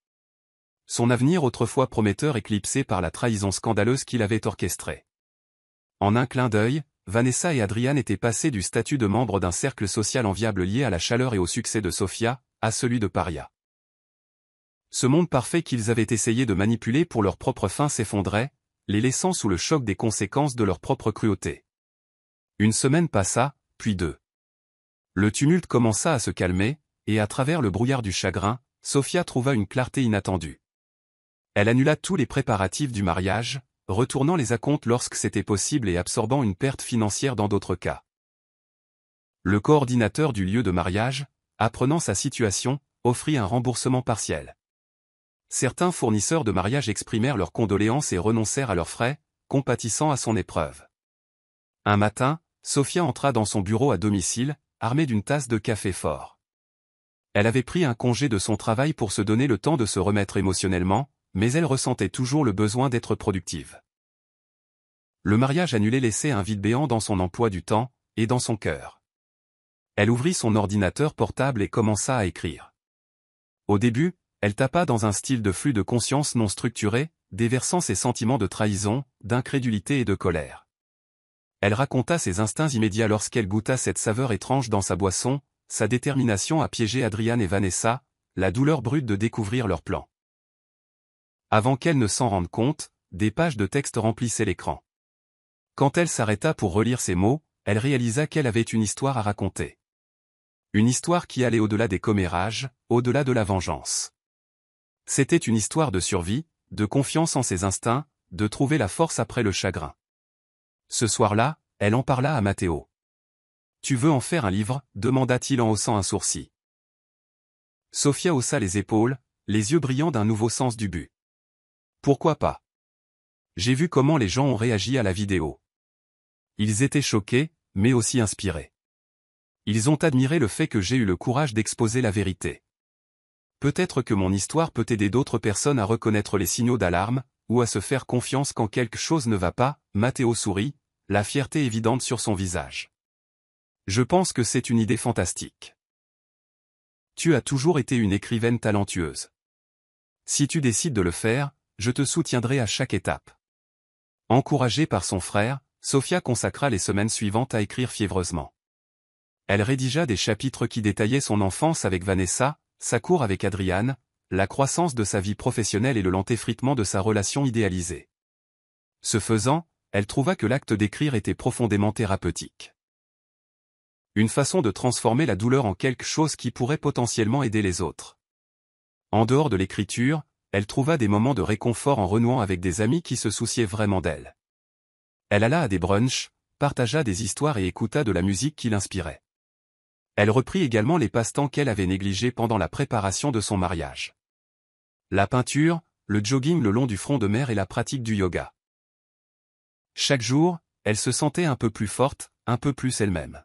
Son avenir autrefois prometteur éclipsé par la trahison scandaleuse qu'il avait orchestrée. En un clin d'œil, Vanessa et Adrian étaient passés du statut de membre d'un cercle social enviable lié à la chaleur et au succès de Sophia, à celui de paria. Ce monde parfait qu'ils avaient essayé de manipuler pour leur propre fin s'effondrait, les laissant sous le choc des conséquences de leur propre cruauté. Une semaine passa, puis deux. Le tumulte commença à se calmer, et à travers le brouillard du chagrin, Sophia trouva une clarté inattendue. Elle annula tous les préparatifs du mariage, retournant les acomptes lorsque c'était possible et absorbant une perte financière dans d'autres cas. Le coordinateur du lieu de mariage, apprenant sa situation, offrit un remboursement partiel. Certains fournisseurs de mariage exprimèrent leurs condoléances et renoncèrent à leurs frais, compatissant à son épreuve. Un matin, Sophia entra dans son bureau à domicile, armée d'une tasse de café fort. Elle avait pris un congé de son travail pour se donner le temps de se remettre émotionnellement, mais elle ressentait toujours le besoin d'être productive. Le mariage annulé laissait un vide béant dans son emploi du temps, et dans son cœur. Elle ouvrit son ordinateur portable et commença à écrire. Au début, elle tapa dans un style de flux de conscience non structuré, déversant ses sentiments de trahison, d'incrédulité et de colère. Elle raconta ses instincts immédiats lorsqu'elle goûta cette saveur étrange dans sa boisson, sa détermination à piéger Adrian et Vanessa, la douleur brute de découvrir leur plan. Avant qu'elle ne s'en rende compte, des pages de texte remplissaient l'écran. Quand elle s'arrêta pour relire ces mots, elle réalisa qu'elle avait une histoire à raconter. Une histoire qui allait au-delà des commérages, au-delà de la vengeance. C'était une histoire de survie, de confiance en ses instincts, de trouver la force après le chagrin. Ce soir-là, elle en parla à Matteo. « Tu veux en faire un livre ?» demanda-t-il en haussant un sourcil. Sophia haussa les épaules, les yeux brillants d'un nouveau sens du but. « Pourquoi pas ? J'ai vu comment les gens ont réagi à la vidéo. Ils étaient choqués, mais aussi inspirés. Ils ont admiré le fait que j'ai eu le courage d'exposer la vérité. Peut-être que mon histoire peut aider d'autres personnes à reconnaître les signaux d'alarme, ou à se faire confiance quand quelque chose ne va pas. » Matteo sourit, la fierté évidente sur son visage. Je pense que c'est une idée fantastique. Tu as toujours été une écrivaine talentueuse. Si tu décides de le faire, je te soutiendrai à chaque étape. Encouragée par son frère, Sophia consacra les semaines suivantes à écrire fiévreusement. Elle rédigea des chapitres qui détaillaient son enfance avec Vanessa, sa cour avec Adrian, la croissance de sa vie professionnelle et le lent effritement de sa relation idéalisée. Ce faisant, elle trouva que l'acte d'écrire était profondément thérapeutique. Une façon de transformer la douleur en quelque chose qui pourrait potentiellement aider les autres. En dehors de l'écriture, elle trouva des moments de réconfort en renouant avec des amis qui se souciaient vraiment d'elle. Elle alla à des brunchs, partagea des histoires et écouta de la musique qui l'inspirait. Elle reprit également les passe-temps qu'elle avait négligés pendant la préparation de son mariage. La peinture, le jogging le long du front de mer et la pratique du yoga. Chaque jour, elle se sentait un peu plus forte, un peu plus elle-même.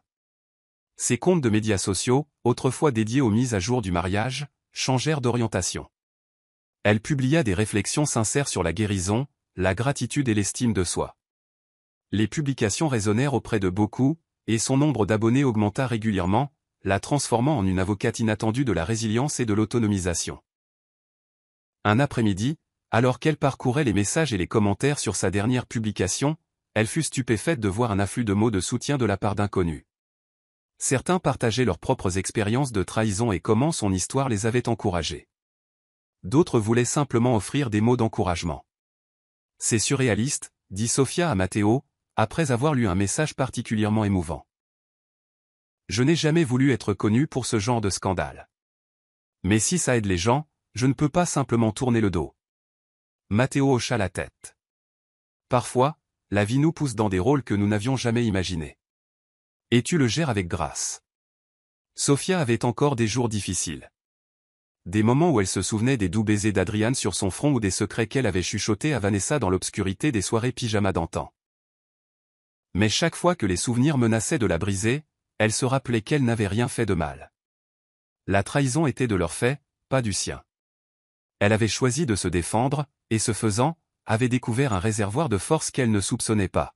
Ses comptes de médias sociaux, autrefois dédiés aux mises à jour du mariage, changèrent d'orientation. Elle publia des réflexions sincères sur la guérison, la gratitude et l'estime de soi. Les publications résonnèrent auprès de beaucoup, et son nombre d'abonnés augmenta régulièrement, la transformant en une avocate inattendue de la résilience et de l'autonomisation. Un après-midi, alors qu'elle parcourait les messages et les commentaires sur sa dernière publication, elle fut stupéfaite de voir un afflux de mots de soutien de la part d'inconnus. Certains partageaient leurs propres expériences de trahison et comment son histoire les avait encouragés. D'autres voulaient simplement offrir des mots d'encouragement. « C'est surréaliste », dit Sofia à Matteo, après avoir lu un message particulièrement émouvant. « Je n'ai jamais voulu être connu pour ce genre de scandale. Mais si ça aide les gens, je ne peux pas simplement tourner le dos. » Matteo hocha la tête. Parfois, la vie nous pousse dans des rôles que nous n'avions jamais imaginés. Et tu le gères avec grâce. Sofia avait encore des jours difficiles. Des moments où elle se souvenait des doux baisers d'Adrian sur son front ou des secrets qu'elle avait chuchotés à Vanessa dans l'obscurité des soirées pyjama d'antan. Mais chaque fois que les souvenirs menaçaient de la briser, elle se rappelait qu'elle n'avait rien fait de mal. La trahison était de leur fait, pas du sien. Elle avait choisi de se défendre, et ce faisant, avait découvert un réservoir de force qu'elle ne soupçonnait pas.